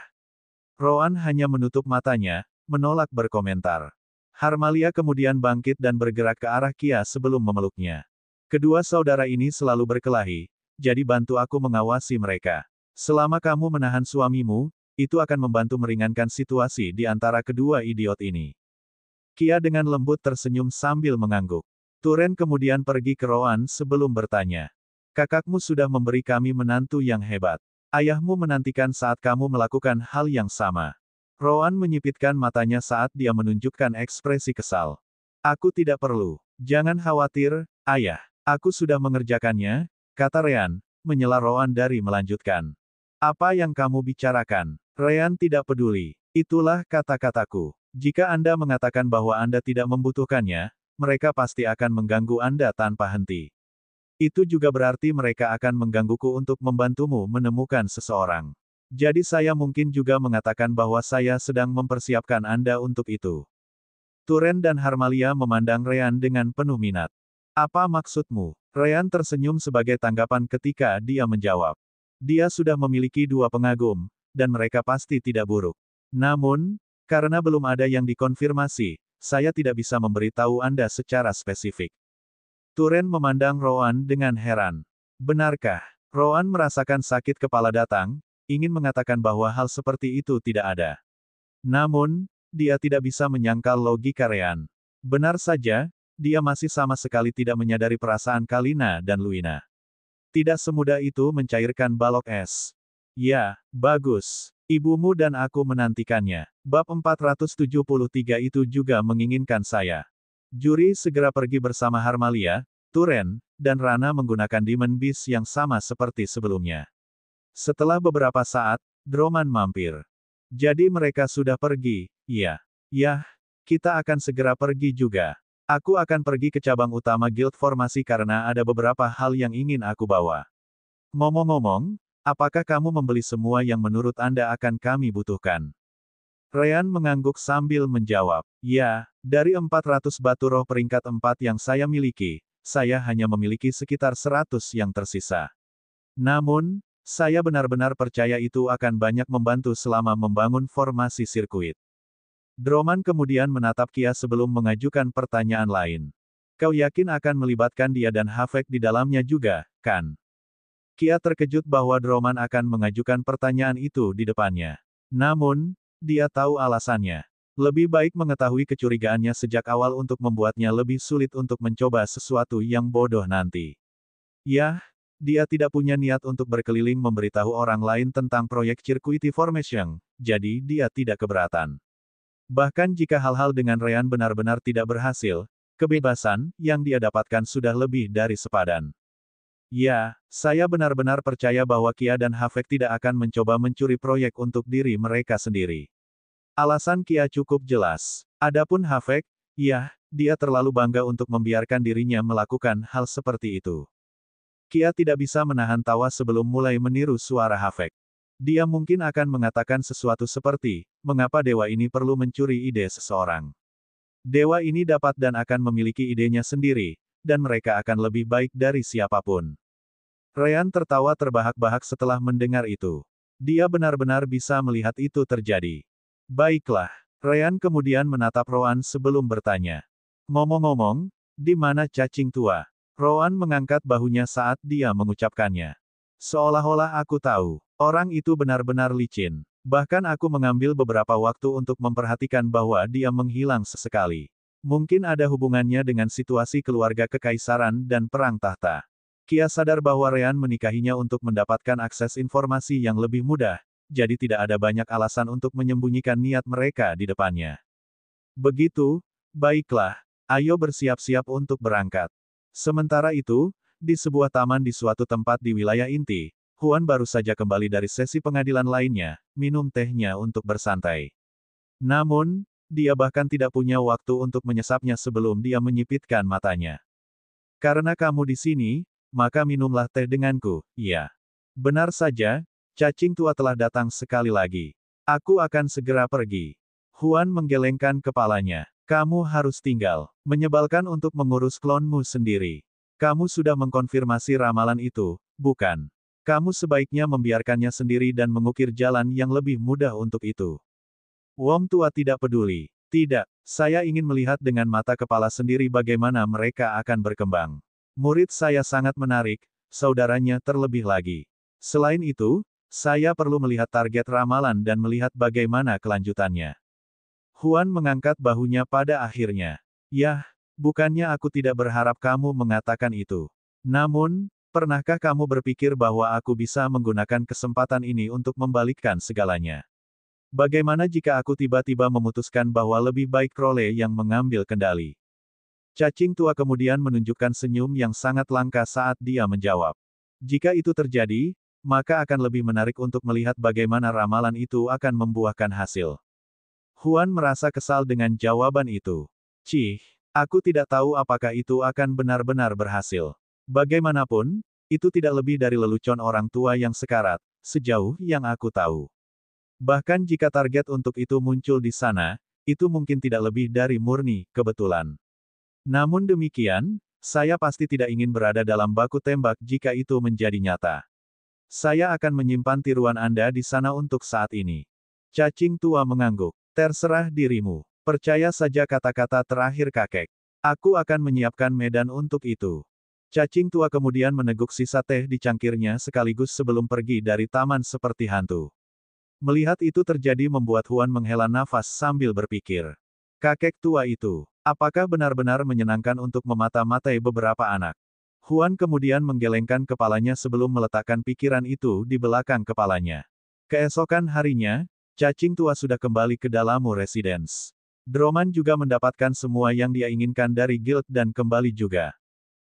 Rowan hanya menutup matanya, menolak berkomentar. Harmalia kemudian bangkit dan bergerak ke arah Kia sebelum memeluknya. Kedua saudara ini selalu berkelahi, jadi bantu aku mengawasi mereka. Selama kamu menahan suamimu, itu akan membantu meringankan situasi di antara kedua idiot ini. Kia dengan lembut tersenyum sambil mengangguk. Turen kemudian pergi ke Rowan sebelum bertanya. Kakakmu sudah memberi kami menantu yang hebat. Ayahmu menantikan saat kamu melakukan hal yang sama. Rowan menyipitkan matanya saat dia menunjukkan ekspresi kesal. Aku tidak perlu. Jangan khawatir, ayah. Aku sudah mengerjakannya, kata Ryan, menyela Rowan dari melanjutkan. Apa yang kamu bicarakan? Ryan tidak peduli. Itulah kata-kataku. Jika Anda mengatakan bahwa Anda tidak membutuhkannya, mereka pasti akan mengganggu Anda tanpa henti. Itu juga berarti mereka akan menggangguku untuk membantumu menemukan seseorang. Jadi saya mungkin juga mengatakan bahwa saya sedang mempersiapkan Anda untuk itu. Turen dan Harmalia memandang Ryan dengan penuh minat. Apa maksudmu? Ryan tersenyum sebagai tanggapan ketika dia menjawab. Dia sudah memiliki 2 pengagum, dan mereka pasti tidak buruk. Namun, karena belum ada yang dikonfirmasi, saya tidak bisa memberitahu Anda secara spesifik. Turen memandang Rowan dengan heran. Benarkah? Rowan merasakan sakit kepala datang, ingin mengatakan bahwa hal seperti itu tidak ada. Namun, dia tidak bisa menyangkal logika Ryan. Benar saja, dia masih sama sekali tidak menyadari perasaan Kalina dan Luina. Tidak semudah itu mencairkan balok es. Ya, bagus. Ibumu dan aku menantikannya. Bab 473 itu juga menginginkan saya. Juri segera pergi bersama Harmalia, Turen, dan Rana menggunakan Demon Beast yang sama seperti sebelumnya. Setelah beberapa saat, Droman mampir. Jadi mereka sudah pergi, iya. Yah, kita akan segera pergi juga. Aku akan pergi ke cabang utama Guild Formasi karena ada beberapa hal yang ingin aku bawa. Ngomong-ngomong, apakah kamu membeli semua yang menurut Anda akan kami butuhkan? Ryan mengangguk sambil menjawab, ya, dari 400 batu roh peringkat 4 yang saya miliki, saya hanya memiliki sekitar 100 yang tersisa. Namun, saya benar-benar percaya itu akan banyak membantu selama membangun formasi sirkuit. Droman kemudian menatap Kia sebelum mengajukan pertanyaan lain. Kau yakin akan melibatkan dia dan Havek di dalamnya juga, kan? Kia terkejut bahwa Droman akan mengajukan pertanyaan itu di depannya. Namun, dia tahu alasannya. Lebih baik mengetahui kecurigaannya sejak awal untuk membuatnya lebih sulit untuk mencoba sesuatu yang bodoh nanti. Yah, dia tidak punya niat untuk berkeliling memberitahu orang lain tentang proyek Circuity Formation, jadi dia tidak keberatan. Bahkan jika hal-hal dengan Ryan benar-benar tidak berhasil, kebebasan yang dia dapatkan sudah lebih dari sepadan. Ya, saya benar-benar percaya bahwa Kia dan Havek tidak akan mencoba mencuri proyek untuk diri mereka sendiri. Alasan Kia cukup jelas. Adapun Havek, ya, dia terlalu bangga untuk membiarkan dirinya melakukan hal seperti itu. Kia tidak bisa menahan tawa sebelum mulai meniru suara Havek. Dia mungkin akan mengatakan sesuatu seperti, mengapa dewa ini perlu mencuri ide seseorang. Dewa ini dapat dan akan memiliki idenya sendiri, dan mereka akan lebih baik dari siapapun. Ryan tertawa terbahak-bahak setelah mendengar itu. Dia benar-benar bisa melihat itu terjadi. Baiklah, Ryan kemudian menatap Rowan sebelum bertanya. Ngomong-ngomong, di mana cacing tua? Rowan mengangkat bahunya saat dia mengucapkannya. Seolah-olah aku tahu. Orang itu benar-benar licin. Bahkan aku mengambil beberapa waktu untuk memperhatikan bahwa dia menghilang sesekali. Mungkin ada hubungannya dengan situasi keluarga kekaisaran dan perang tahta. Kia sadar bahwa Ryan menikahinya untuk mendapatkan akses informasi yang lebih mudah, jadi tidak ada banyak alasan untuk menyembunyikan niat mereka di depannya. Begitu, baiklah, ayo bersiap-siap untuk berangkat. Sementara itu, di sebuah taman di suatu tempat di wilayah inti, Huan baru saja kembali dari sesi pengadilan lainnya, minum tehnya untuk bersantai. Namun, dia bahkan tidak punya waktu untuk menyesapnya sebelum dia menyipitkan matanya. Karena kamu di sini, maka minumlah teh denganku, ya. Benar saja, cacing tua telah datang sekali lagi. Aku akan segera pergi. Huan menggelengkan kepalanya. Kamu harus tinggal. Menyebalkan untuk mengurus klonmu sendiri. Kamu sudah mengkonfirmasi ramalan itu, bukan? Kamu sebaiknya membiarkannya sendiri dan mengukir jalan yang lebih mudah untuk itu. Wong tua tidak peduli. Tidak, saya ingin melihat dengan mata kepala sendiri bagaimana mereka akan berkembang. Murid saya sangat menarik, saudaranya terlebih lagi. Selain itu, saya perlu melihat target ramalan dan melihat bagaimana kelanjutannya. Huan mengangkat bahunya pada akhirnya. Yah, bukannya aku tidak berharap kamu mengatakan itu. Namun, pernahkah kamu berpikir bahwa aku bisa menggunakan kesempatan ini untuk membalikkan segalanya? Bagaimana jika aku tiba-tiba memutuskan bahwa lebih baik Crowley yang mengambil kendali? Cacing tua kemudian menunjukkan senyum yang sangat langka saat dia menjawab. Jika itu terjadi, maka akan lebih menarik untuk melihat bagaimana ramalan itu akan membuahkan hasil. Huan merasa kesal dengan jawaban itu. Cih, aku tidak tahu apakah itu akan benar-benar berhasil. Bagaimanapun, itu tidak lebih dari lelucon orang tua yang sekarat, sejauh yang aku tahu. Bahkan jika target untuk itu muncul di sana, itu mungkin tidak lebih dari murni kebetulan. Namun demikian, saya pasti tidak ingin berada dalam baku tembak jika itu menjadi nyata. Saya akan menyimpan tiruan Anda di sana untuk saat ini. Cacing tua mengangguk. Terserah dirimu. Percaya saja kata-kata terakhir kakek. Aku akan menyiapkan medan untuk itu. Cacing tua kemudian meneguk sisa teh di cangkirnya sekaligus sebelum pergi dari taman seperti hantu. Melihat itu terjadi membuat Huan menghela nafas sambil berpikir. Kakek tua itu, apakah benar-benar menyenangkan untuk memata-matai beberapa anak? Huan kemudian menggelengkan kepalanya sebelum meletakkan pikiran itu di belakang kepalanya. Keesokan harinya, cacing tua sudah kembali ke Dalamu Residence. Droman juga mendapatkan semua yang dia inginkan dari guild dan kembali juga.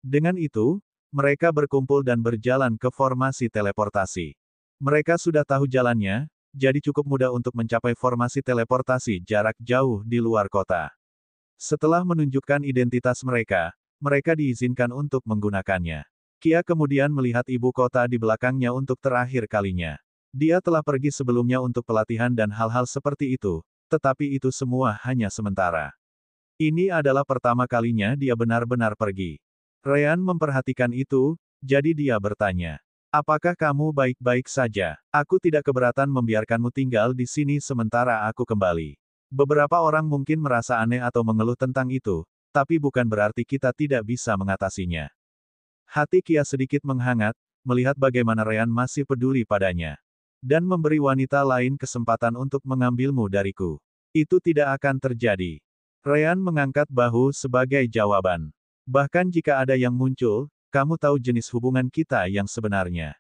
Dengan itu, mereka berkumpul dan berjalan ke formasi teleportasi. Mereka sudah tahu jalannya, jadi cukup mudah untuk mencapai formasi teleportasi jarak jauh di luar kota. Setelah menunjukkan identitas mereka, mereka diizinkan untuk menggunakannya. Kia kemudian melihat ibu kota di belakangnya untuk terakhir kalinya. Dia telah pergi sebelumnya untuk pelatihan dan hal-hal seperti itu, tetapi itu semua hanya sementara. Ini adalah pertama kalinya dia benar-benar pergi. Ryan memperhatikan itu, jadi dia bertanya. Apakah kamu baik-baik saja? Aku tidak keberatan membiarkanmu tinggal di sini sementara aku kembali. Beberapa orang mungkin merasa aneh atau mengeluh tentang itu, tapi bukan berarti kita tidak bisa mengatasinya. Hati Kia sedikit menghangat, melihat bagaimana Ryan masih peduli padanya. Dan memberi wanita lain kesempatan untuk mengambilmu dariku. Itu tidak akan terjadi. Ryan mengangkat bahu sebagai jawaban. Bahkan jika ada yang muncul, kamu tahu jenis hubungan kita yang sebenarnya.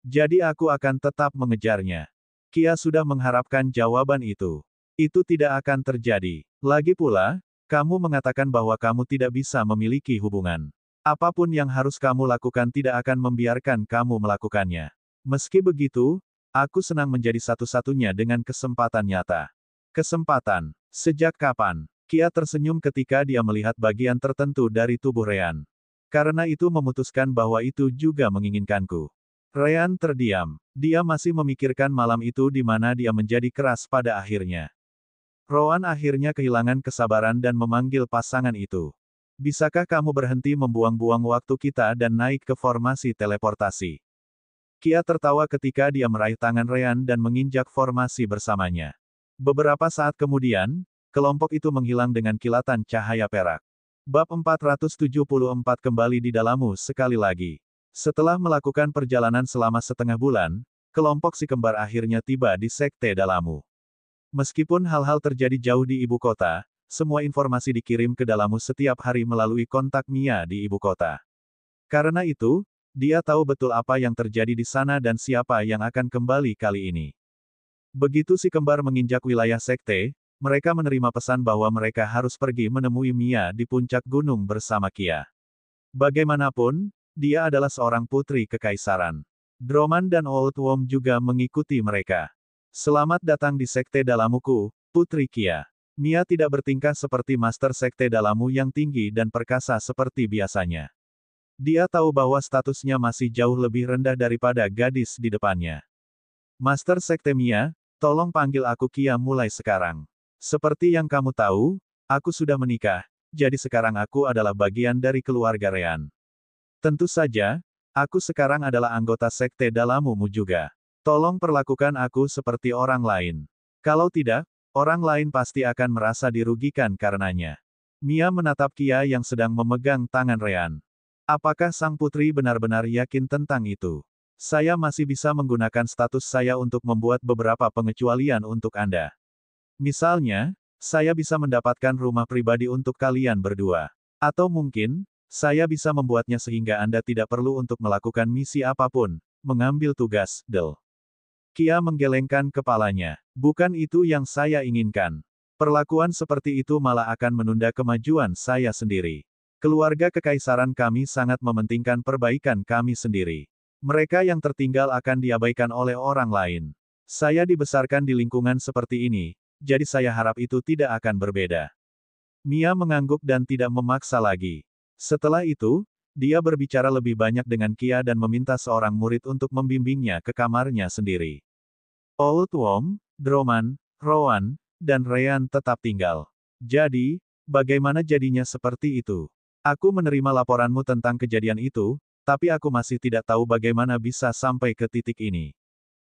Jadi aku akan tetap mengejarnya. Kia sudah mengharapkan jawaban itu. Itu tidak akan terjadi. Lagi pula, kamu mengatakan bahwa kamu tidak bisa memiliki hubungan. Apapun yang harus kamu lakukan tidak akan membiarkan kamu melakukannya. Meski begitu, aku senang menjadi satu-satunya dengan kesempatan nyata. Kesempatan. Sejak kapan? Kia tersenyum ketika dia melihat bagian tertentu dari tubuh Ryan. Karena itu memutuskan bahwa itu juga menginginkanku. Ryan terdiam. Dia masih memikirkan malam itu di mana dia menjadi keras pada akhirnya. Rowan akhirnya kehilangan kesabaran dan memanggil pasangan itu. Bisakah kamu berhenti membuang-buang waktu kita dan naik ke formasi teleportasi? Kia tertawa ketika dia meraih tangan Ryan dan menginjak formasi bersamanya. Beberapa saat kemudian, kelompok itu menghilang dengan kilatan cahaya perak. Bab 474 kembali di Dalamu sekali lagi. Setelah melakukan perjalanan selama setengah bulan, kelompok si kembar akhirnya tiba di Sekte Dalamu. Meskipun hal-hal terjadi jauh di ibu kota, semua informasi dikirim ke Dalamu setiap hari melalui kontak Mia di ibu kota. Karena itu, dia tahu betul apa yang terjadi di sana dan siapa yang akan kembali kali ini. Begitu si kembar menginjak wilayah sekte, mereka menerima pesan bahwa mereka harus pergi menemui Mia di puncak gunung bersama Kia. Bagaimanapun, dia adalah seorang putri kekaisaran. Droman dan Old Worm juga mengikuti mereka. Selamat datang di Sekte Dalamuku, Putri Kia. Mia tidak bertingkah seperti Master Sekte Dalamu yang tinggi dan perkasa seperti biasanya. Dia tahu bahwa statusnya masih jauh lebih rendah daripada gadis di depannya. Master Sekte Mia, tolong panggil aku Kia mulai sekarang. Seperti yang kamu tahu, aku sudah menikah, jadi sekarang aku adalah bagian dari keluarga Ryan. Tentu saja, aku sekarang adalah anggota Sekte Dalamumu juga. Tolong perlakukan aku seperti orang lain. Kalau tidak, orang lain pasti akan merasa dirugikan karenanya. Mia menatap Kia yang sedang memegang tangan Ryan. Apakah sang putri benar-benar yakin tentang itu? Saya masih bisa menggunakan status saya untuk membuat beberapa pengecualian untuk Anda. Misalnya, saya bisa mendapatkan rumah pribadi untuk kalian berdua. Atau mungkin, saya bisa membuatnya sehingga Anda tidak perlu untuk melakukan misi apapun, mengambil tugas, Del. Kia menggelengkan kepalanya. Bukan itu yang saya inginkan. Perlakuan seperti itu malah akan menunda kemajuan saya sendiri. Keluarga kekaisaran kami sangat mementingkan perbaikan kami sendiri. Mereka yang tertinggal akan diabaikan oleh orang lain. Saya dibesarkan di lingkungan seperti ini, jadi saya harap itu tidak akan berbeda. Mia mengangguk dan tidak memaksa lagi. Setelah itu, dia berbicara lebih banyak dengan Kia dan meminta seorang murid untuk membimbingnya ke kamarnya sendiri. Old Worm, Droman, Rowan, dan Ryan tetap tinggal. Jadi, bagaimana jadinya seperti itu? Aku menerima laporanmu tentang kejadian itu, tapi aku masih tidak tahu bagaimana bisa sampai ke titik ini.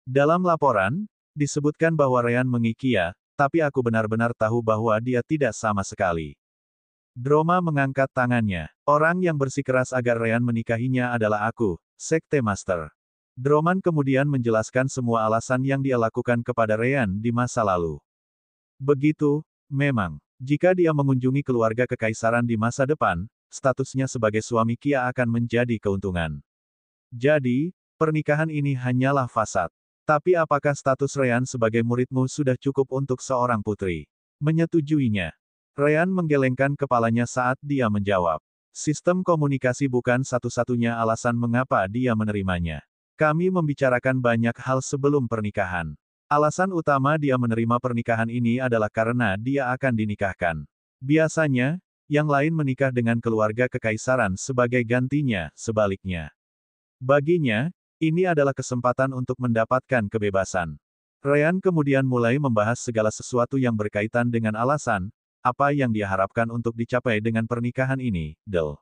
Dalam laporan, disebutkan bahwa Ryan mengikia, tapi aku benar-benar tahu bahwa dia tidak sama sekali. Droma mengangkat tangannya. Orang yang bersikeras agar Ryan menikahinya adalah aku, Sekte Master. Droman kemudian menjelaskan semua alasan yang dia lakukan kepada Ryan di masa lalu. Begitu, memang, jika dia mengunjungi keluarga kekaisaran di masa depan, statusnya sebagai suami Kia akan menjadi keuntungan. Jadi, pernikahan ini hanyalah fasad. Tapi apakah status Ryan sebagai muridmu sudah cukup untuk seorang putri? Menyetujuinya. Ryan menggelengkan kepalanya saat dia menjawab. Sistem komunikasi bukan satu-satunya alasan mengapa dia menerimanya. Kami membicarakan banyak hal sebelum pernikahan. Alasan utama dia menerima pernikahan ini adalah karena dia akan dinikahkan. Biasanya, yang lain menikah dengan keluarga kekaisaran sebagai gantinya, sebaliknya. Baginya, ini adalah kesempatan untuk mendapatkan kebebasan. Ryan kemudian mulai membahas segala sesuatu yang berkaitan dengan alasan, apa yang dia harapkan untuk dicapai dengan pernikahan ini, Del.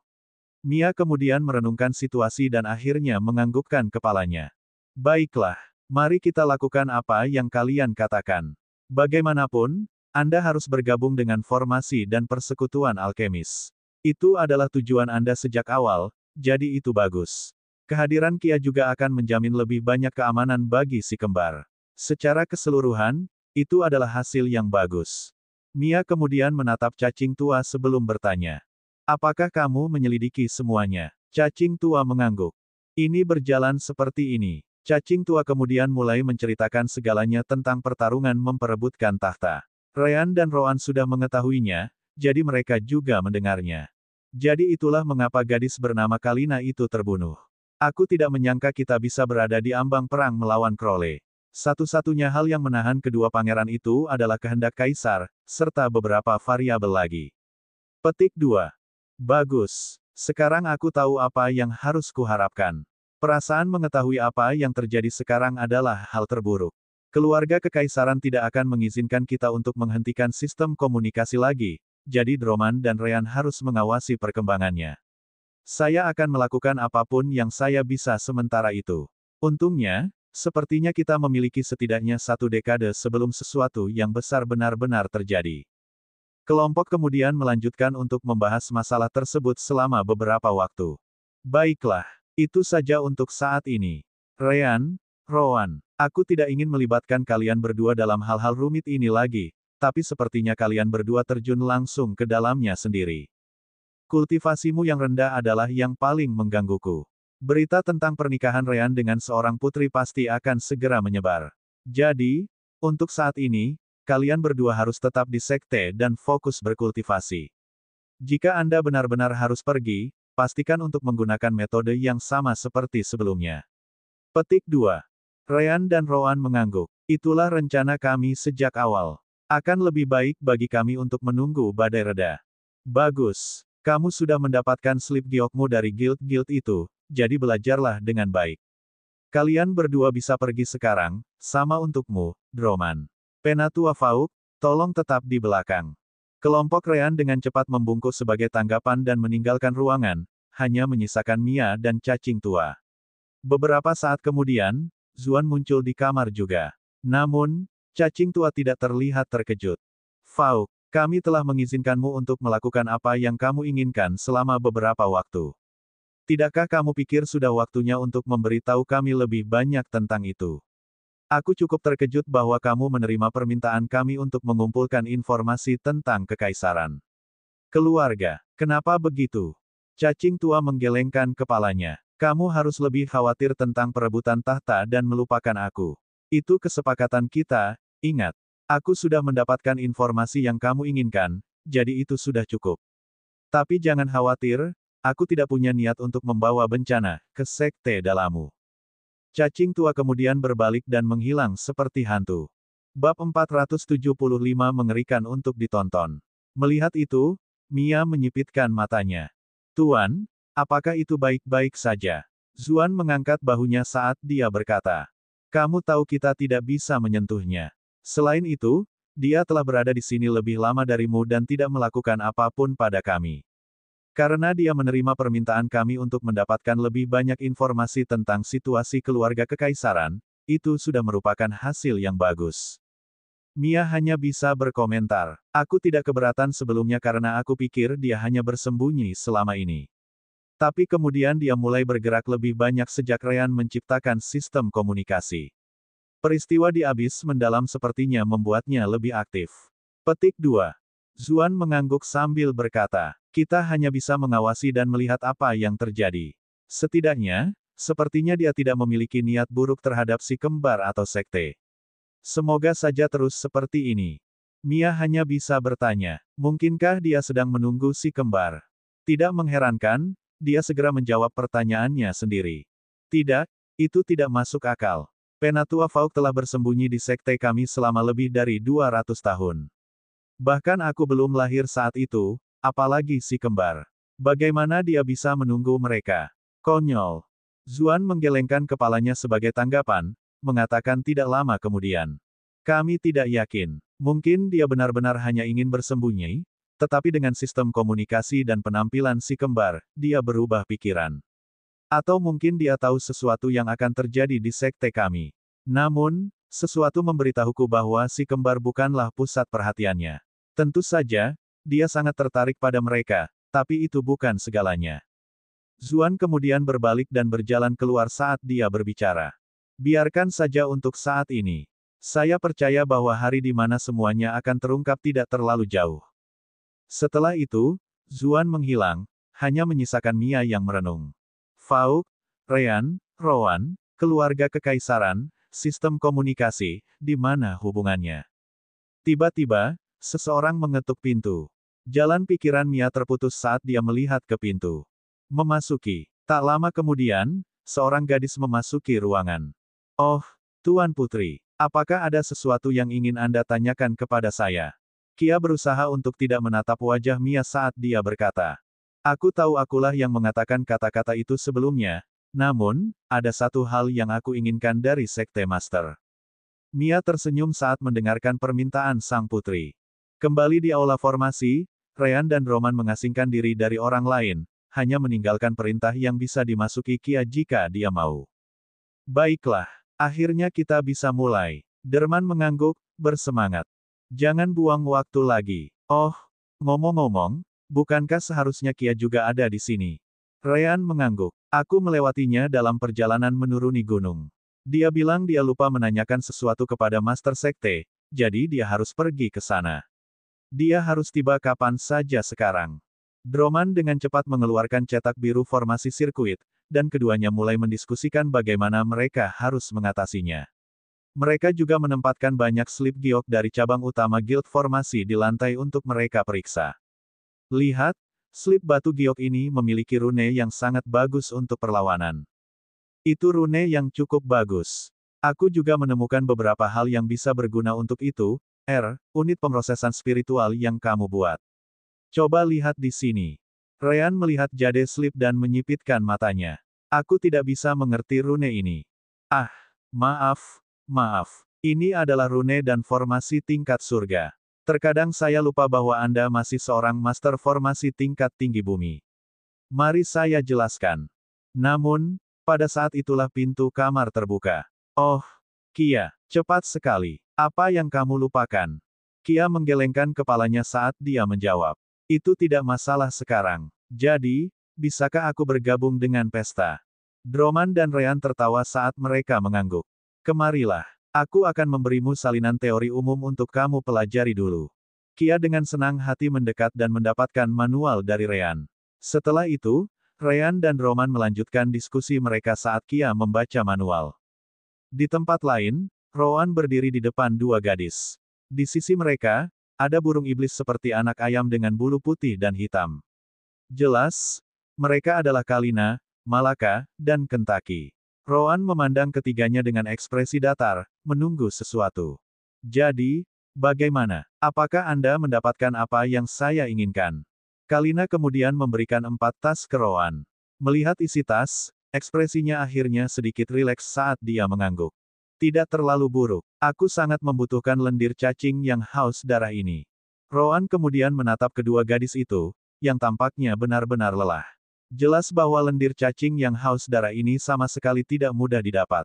Mia kemudian merenungkan situasi dan akhirnya menganggukkan kepalanya. Baiklah. Mari kita lakukan apa yang kalian katakan. Bagaimanapun, Anda harus bergabung dengan formasi dan persekutuan alkemis. Itu adalah tujuan Anda sejak awal, jadi itu bagus. Kehadiran Kia juga akan menjamin lebih banyak keamanan bagi si kembar. Secara keseluruhan, itu adalah hasil yang bagus. Mia kemudian menatap cacing tua sebelum bertanya. Apakah kamu menyelidiki semuanya? Cacing tua mengangguk. Ini berjalan seperti ini. Cacing tua kemudian mulai menceritakan segalanya tentang pertarungan memperebutkan tahta. Ryan dan Rowan sudah mengetahuinya, jadi mereka juga mendengarnya. Jadi itulah mengapa gadis bernama Kalina itu terbunuh. Aku tidak menyangka kita bisa berada di ambang perang melawan Crowley. Satu-satunya hal yang menahan kedua pangeran itu adalah kehendak kaisar, serta beberapa variabel lagi. Petik 2. Bagus. Sekarang aku tahu apa yang harus kuharapkan. Perasaan mengetahui apa yang terjadi sekarang adalah hal terburuk. Keluarga kekaisaran tidak akan mengizinkan kita untuk menghentikan sistem komunikasi lagi, jadi Droman dan Ryan harus mengawasi perkembangannya. Saya akan melakukan apapun yang saya bisa sementara itu. Untungnya, sepertinya kita memiliki setidaknya 1 dekade sebelum sesuatu yang besar benar-benar terjadi. Kelompok kemudian melanjutkan untuk membahas masalah tersebut selama beberapa waktu. Baiklah. Itu saja untuk saat ini. Ryan, Rowan, aku tidak ingin melibatkan kalian berdua dalam hal-hal rumit ini lagi, tapi sepertinya kalian berdua terjun langsung ke dalamnya sendiri. Kultivasimu yang rendah adalah yang paling menggangguku. Berita tentang pernikahan Ryan dengan seorang putri pasti akan segera menyebar. Jadi, untuk saat ini, kalian berdua harus tetap di sekte dan fokus berkultivasi. Jika Anda benar-benar harus pergi, pastikan untuk menggunakan metode yang sama seperti sebelumnya. Petik 2. Ryan dan Rowan mengangguk. Itulah rencana kami sejak awal. Akan lebih baik bagi kami untuk menunggu badai reda. Bagus. Kamu sudah mendapatkan slip giokmu dari guild-guild itu, jadi belajarlah dengan baik. Kalian berdua bisa pergi sekarang, sama untukmu, Droman. Penatua Fauk, tolong tetap di belakang. Kelompok Ryan dengan cepat membungkuk sebagai tanggapan dan meninggalkan ruangan, hanya menyisakan Mia dan cacing tua. Beberapa saat kemudian, Zuan muncul di kamar juga. Namun, cacing tua tidak terlihat terkejut. Fauk, kami telah mengizinkanmu untuk melakukan apa yang kamu inginkan selama beberapa waktu. Tidakkah kamu pikir sudah waktunya untuk memberitahu kami lebih banyak tentang itu? Aku cukup terkejut bahwa kamu menerima permintaan kami untuk mengumpulkan informasi tentang kekaisaran. Keluarga, kenapa begitu? Cacing tua menggelengkan kepalanya. Kamu harus lebih khawatir tentang perebutan tahta dan melupakan aku. Itu kesepakatan kita, Ingat, aku sudah mendapatkan informasi yang kamu inginkan, jadi itu sudah cukup. Tapi jangan khawatir, aku tidak punya niat untuk membawa bencana ke sekte Dalamu. Cacing tua kemudian berbalik dan menghilang seperti hantu. Bab 475 mengerikan untuk ditonton. Melihat itu, Mia menyipitkan matanya. Tuan, apakah itu baik-baik saja? Zuan mengangkat bahunya saat dia berkata. Kamu tahu kita tidak bisa menyentuhnya. Selain itu, dia telah berada di sini lebih lama darimu dan tidak melakukan apapun pada kami. Karena dia menerima permintaan kami untuk mendapatkan lebih banyak informasi tentang situasi keluarga kekaisaran, itu sudah merupakan hasil yang bagus. Mia hanya bisa berkomentar. Aku tidak keberatan sebelumnya karena aku pikir dia hanya bersembunyi selama ini. Tapi kemudian dia mulai bergerak lebih banyak sejak Ryan menciptakan sistem komunikasi. Peristiwa di Abyss mendalam sepertinya membuatnya lebih aktif. Petik 2. Zuan mengangguk sambil berkata, kita hanya bisa mengawasi dan melihat apa yang terjadi. Setidaknya, sepertinya dia tidak memiliki niat buruk terhadap si kembar atau sekte. Semoga saja terus seperti ini. Mia hanya bisa bertanya, mungkinkah dia sedang menunggu si kembar? Tidak mengherankan, dia segera menjawab pertanyaannya sendiri. Tidak, itu tidak masuk akal. Penatua Fauk telah bersembunyi di sekte kami selama lebih dari 200 tahun. Bahkan aku belum lahir saat itu, apalagi si kembar. Bagaimana dia bisa menunggu mereka? Konyol. Zuan menggelengkan kepalanya sebagai tanggapan, mengatakan tidak lama kemudian. Kami tidak yakin. Mungkin dia benar-benar hanya ingin bersembunyi, tetapi dengan sistem komunikasi dan penampilan si kembar, dia berubah pikiran. Atau mungkin dia tahu sesuatu yang akan terjadi di sekte kami. Namun, sesuatu memberitahuku bahwa si kembar bukanlah pusat perhatiannya. Tentu saja, dia sangat tertarik pada mereka, tapi itu bukan segalanya. Zuan kemudian berbalik dan berjalan keluar saat dia berbicara. Biarkan saja untuk saat ini. Saya percaya bahwa hari di mana semuanya akan terungkap tidak terlalu jauh. Setelah itu, Zuan menghilang, hanya menyisakan Mia yang merenung. Fauk, Ryan, Rowan, keluarga kekaisaran, sistem komunikasi, di mana hubungannya? Tiba-tiba, seseorang mengetuk pintu. Jalan pikiran Mia terputus saat dia melihat ke pintu. Memasuki. Tak lama kemudian, seorang gadis memasuki ruangan. Oh, Tuan Putri, apakah ada sesuatu yang ingin Anda tanyakan kepada saya? Kia berusaha untuk tidak menatap wajah Mia saat dia berkata. Aku tahu akulah yang mengatakan kata-kata itu sebelumnya, namun, ada satu hal yang aku inginkan dari Sekte Master. Mia tersenyum saat mendengarkan permintaan sang putri. Kembali di aula formasi, Ryan dan Roman mengasingkan diri dari orang lain, hanya meninggalkan perintah yang bisa dimasuki Kia jika dia mau. Baiklah, akhirnya kita bisa mulai. Derman mengangguk, bersemangat. Jangan buang waktu lagi. Oh, ngomong-ngomong, bukankah seharusnya Kia juga ada di sini? Ryan mengangguk. Aku melewatinya dalam perjalanan menuruni gunung. Dia bilang dia lupa menanyakan sesuatu kepada Master Sekte, jadi dia harus pergi ke sana. Dia harus tiba kapan saja sekarang. Droman dengan cepat mengeluarkan cetak biru formasi sirkuit, dan keduanya mulai mendiskusikan bagaimana mereka harus mengatasinya. Mereka juga menempatkan banyak slip giok dari cabang utama guild formasi di lantai untuk mereka periksa. Lihat, slip batu giok ini memiliki rune yang sangat bagus untuk perlawanan. Itu rune yang cukup bagus. Aku juga menemukan beberapa hal yang bisa berguna untuk itu, unit pemrosesan spiritual yang kamu buat. Coba lihat di sini. Ryan melihat jade slip dan menyipitkan matanya. Aku tidak bisa mengerti rune ini. Ah, maaf. Maaf, ini adalah rune dan formasi tingkat surga. Terkadang saya lupa bahwa Anda masih seorang master formasi tingkat tinggi bumi. Mari saya jelaskan. Namun, pada saat itulah pintu kamar terbuka. Oh, Kia, cepat sekali. Apa yang kamu lupakan? Kia menggelengkan kepalanya saat dia menjawab. Itu tidak masalah sekarang. Jadi, bisakah aku bergabung dengan pesta? Droman dan Ryan tertawa saat mereka mengangguk. Kemarilah. Aku akan memberimu salinan teori umum untuk kamu pelajari dulu. Kia dengan senang hati mendekat dan mendapatkan manual dari Ryan. Setelah itu, Ryan dan Roman melanjutkan diskusi mereka saat Kia membaca manual. Di tempat lain, Rowan berdiri di depan dua gadis. Di sisi mereka, ada burung iblis seperti anak ayam dengan bulu putih dan hitam. Jelas, mereka adalah Kalina, Malaka, dan Kentaki. Rowan memandang ketiganya dengan ekspresi datar, menunggu sesuatu. Jadi, bagaimana? Apakah Anda mendapatkan apa yang saya inginkan? Kalina kemudian memberikan 4 tas ke Rowan. Melihat isi tas, ekspresinya akhirnya sedikit rileks saat dia mengangguk. Tidak terlalu buruk. Aku sangat membutuhkan lendir cacing yang haus darah ini. Rowan kemudian menatap kedua gadis itu, yang tampaknya benar-benar lelah. Jelas bahwa lendir cacing yang haus darah ini sama sekali tidak mudah didapat.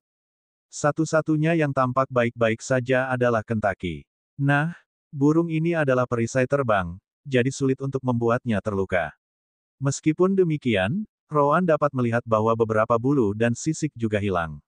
Satu-satunya yang tampak baik-baik saja adalah Kentaki. Nah, burung ini adalah perisai terbang, jadi sulit untuk membuatnya terluka. Meskipun demikian, Rowan dapat melihat bahwa beberapa bulu dan sisik juga hilang.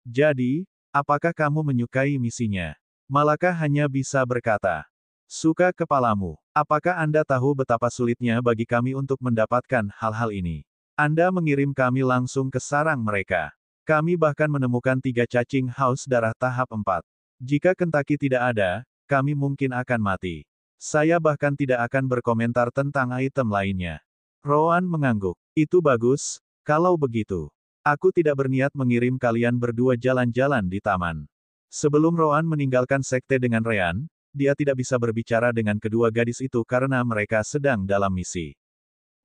Jadi, apakah kamu menyukai misinya? Malaka hanya bisa berkata, suka kepalamu. Apakah Anda tahu betapa sulitnya bagi kami untuk mendapatkan hal-hal ini? Anda mengirim kami langsung ke sarang mereka. Kami bahkan menemukan 3 cacing haus darah tahap 4. Jika Kentaki tidak ada, kami mungkin akan mati. Saya bahkan tidak akan berkomentar tentang item lainnya. Rowan mengangguk. Itu bagus, kalau begitu. Aku tidak berniat mengirim kalian berdua jalan-jalan di taman. Sebelum Rowan meninggalkan sekte dengan Ryan, dia tidak bisa berbicara dengan kedua gadis itu karena mereka sedang dalam misi.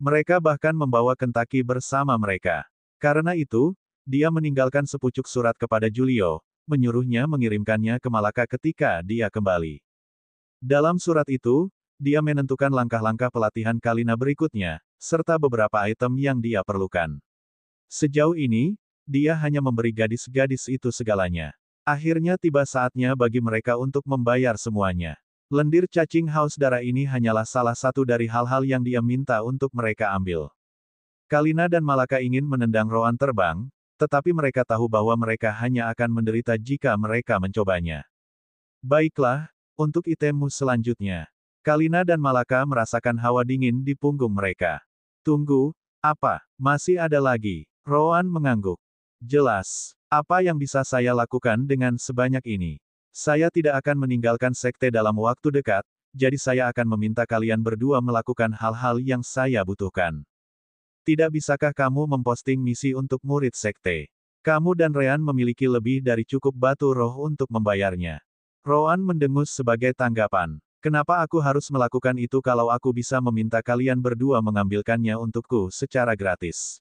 Mereka bahkan membawa Kentaki bersama mereka. Karena itu, dia meninggalkan sepucuk surat kepada Julio, menyuruhnya mengirimkannya ke Malaka ketika dia kembali. Dalam surat itu, dia menentukan langkah-langkah pelatihan Kalina berikutnya, serta beberapa item yang dia perlukan. Sejauh ini, dia hanya memberi gadis-gadis itu segalanya. Akhirnya tiba saatnya bagi mereka untuk membayar semuanya. Lendir cacing haus darah ini hanyalah salah satu dari hal-hal yang dia minta untuk mereka ambil. Kalina dan Malaka ingin menendang Rowan terbang, tetapi mereka tahu bahwa mereka hanya akan menderita jika mereka mencobanya. Baiklah, untuk itemmu selanjutnya. Kalina dan Malaka merasakan hawa dingin di punggung mereka. Tunggu, apa? Masih ada lagi? Rowan mengangguk. Jelas. Apa yang bisa saya lakukan dengan sebanyak ini? Saya tidak akan meninggalkan sekte dalam waktu dekat, jadi saya akan meminta kalian berdua melakukan hal-hal yang saya butuhkan. Tidak bisakah kamu memposting misi untuk murid sekte? Kamu dan Ryan memiliki lebih dari cukup batu roh untuk membayarnya. Rowan mendengus sebagai tanggapan. Kenapa aku harus melakukan itu kalau aku bisa meminta kalian berdua mengambilkannya untukku secara gratis?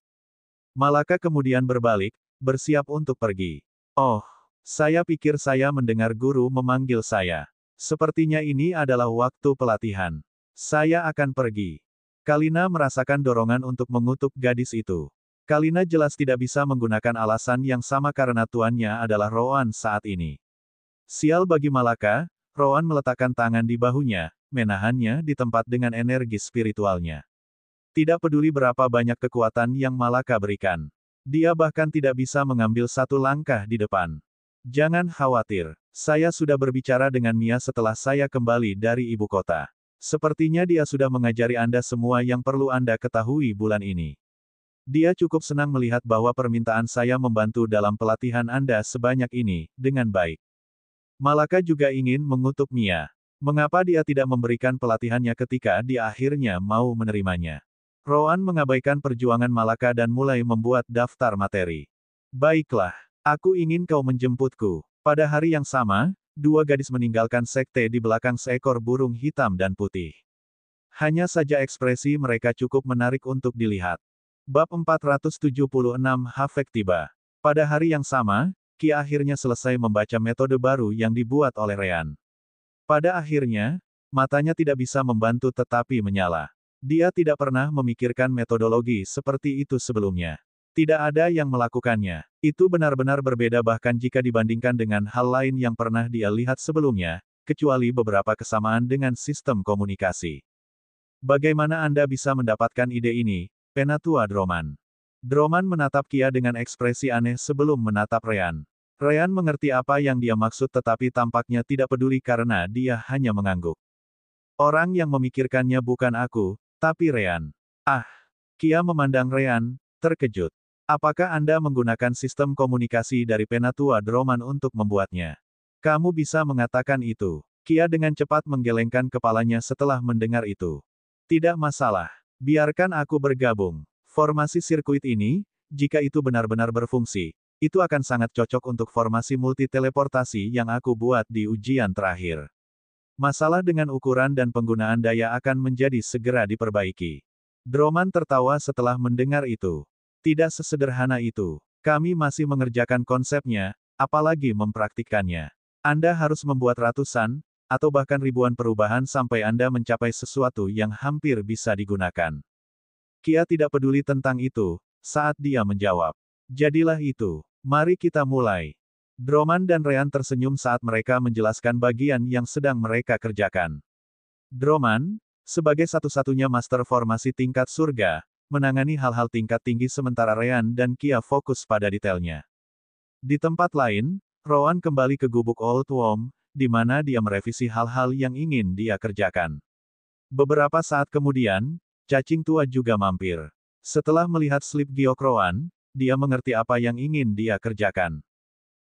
Malaka kemudian berbalik, bersiap untuk pergi. Oh, saya pikir saya mendengar guru memanggil saya. Sepertinya ini adalah waktu pelatihan. Saya akan pergi. Kalina merasakan dorongan untuk mengutuk gadis itu. Kalina jelas tidak bisa menggunakan alasan yang sama karena tuannya adalah Rowan saat ini. Sial bagi Malaka, Rowan meletakkan tangan di bahunya, menahannya di tempat dengan energi spiritualnya. Tidak peduli berapa banyak kekuatan yang Malaka berikan. Dia bahkan tidak bisa mengambil satu langkah di depan. Jangan khawatir. Saya sudah berbicara dengan Mia setelah saya kembali dari ibu kota. Sepertinya dia sudah mengajari Anda semua yang perlu Anda ketahui bulan ini. Dia cukup senang melihat bahwa permintaan saya membantu dalam pelatihan Anda sebanyak ini, dengan baik. Malaka juga ingin mengutuk Mia. Mengapa dia tidak memberikan pelatihannya ketika dia akhirnya mau menerimanya? Rowan mengabaikan perjuangan Malaka dan mulai membuat daftar materi. Baiklah, aku ingin kau menjemputku. Pada hari yang sama, dua gadis meninggalkan sekte di belakang seekor burung hitam dan putih. Hanya saja ekspresi mereka cukup menarik untuk dilihat. Bab 476 Hafek tiba. Pada hari yang sama, Kia akhirnya selesai membaca metode baru yang dibuat oleh Ryan. Pada akhirnya, matanya tidak bisa membantu tetapi menyala. Dia tidak pernah memikirkan metodologi seperti itu sebelumnya. Tidak ada yang melakukannya. Itu benar-benar berbeda bahkan jika dibandingkan dengan hal lain yang pernah dia lihat sebelumnya, kecuali beberapa kesamaan dengan sistem komunikasi. Bagaimana Anda bisa mendapatkan ide ini, Penatua Droman? Droman menatap Kia dengan ekspresi aneh sebelum menatap Ryan. Ryan mengerti apa yang dia maksud tetapi tampaknya tidak peduli karena dia hanya mengangguk. Orang yang memikirkannya bukan aku, tapi Ryan. Ah, Kia memandang Ryan, terkejut. Apakah Anda menggunakan sistem komunikasi dari Penatua Droman untuk membuatnya? Kamu bisa mengatakan itu. Kia dengan cepat menggelengkan kepalanya setelah mendengar itu. Tidak masalah. Biarkan aku bergabung. Formasi sirkuit ini, jika itu benar-benar berfungsi, itu akan sangat cocok untuk formasi multi-teleportasi yang aku buat di ujian terakhir. Masalah dengan ukuran dan penggunaan daya akan menjadi segera diperbaiki. Droman tertawa setelah mendengar itu. Tidak sesederhana itu. Kami masih mengerjakan konsepnya, apalagi mempraktikkannya. Anda harus membuat ratusan, atau bahkan ribuan perubahan sampai Anda mencapai sesuatu yang hampir bisa digunakan. Kia tidak peduli tentang itu, saat dia menjawab. Jadilah itu. Mari kita mulai. Droman dan Ryan tersenyum saat mereka menjelaskan bagian yang sedang mereka kerjakan. Droman, sebagai satu-satunya master formasi tingkat surga, menangani hal-hal tingkat tinggi sementara Ryan dan Kia fokus pada detailnya. Di tempat lain, Rowan kembali ke gubuk Old Worm, di mana dia merevisi hal-hal yang ingin dia kerjakan. Beberapa saat kemudian, cacing tua juga mampir. Setelah melihat slip giok Rowan, dia mengerti apa yang ingin dia kerjakan.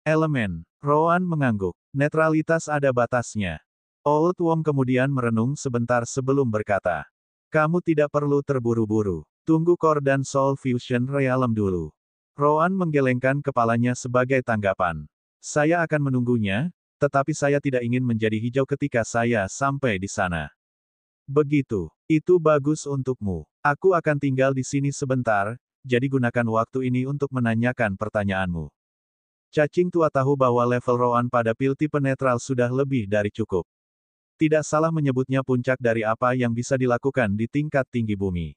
Elemen. Rowan mengangguk. Netralitas ada batasnya. Old Worm kemudian merenung sebentar sebelum berkata. Kamu tidak perlu terburu-buru. Tunggu Core dan Soul Fusion Realm dulu. Rowan menggelengkan kepalanya sebagai tanggapan. Saya akan menunggunya, tetapi saya tidak ingin menjadi hijau ketika saya sampai di sana. Begitu. Itu bagus untukmu. Aku akan tinggal di sini sebentar, jadi gunakan waktu ini untuk menanyakan pertanyaanmu. Cacing tua tahu bahwa level Rowan pada pil tipe netral sudah lebih dari cukup. Tidak salah menyebutnya puncak dari apa yang bisa dilakukan di tingkat tinggi bumi.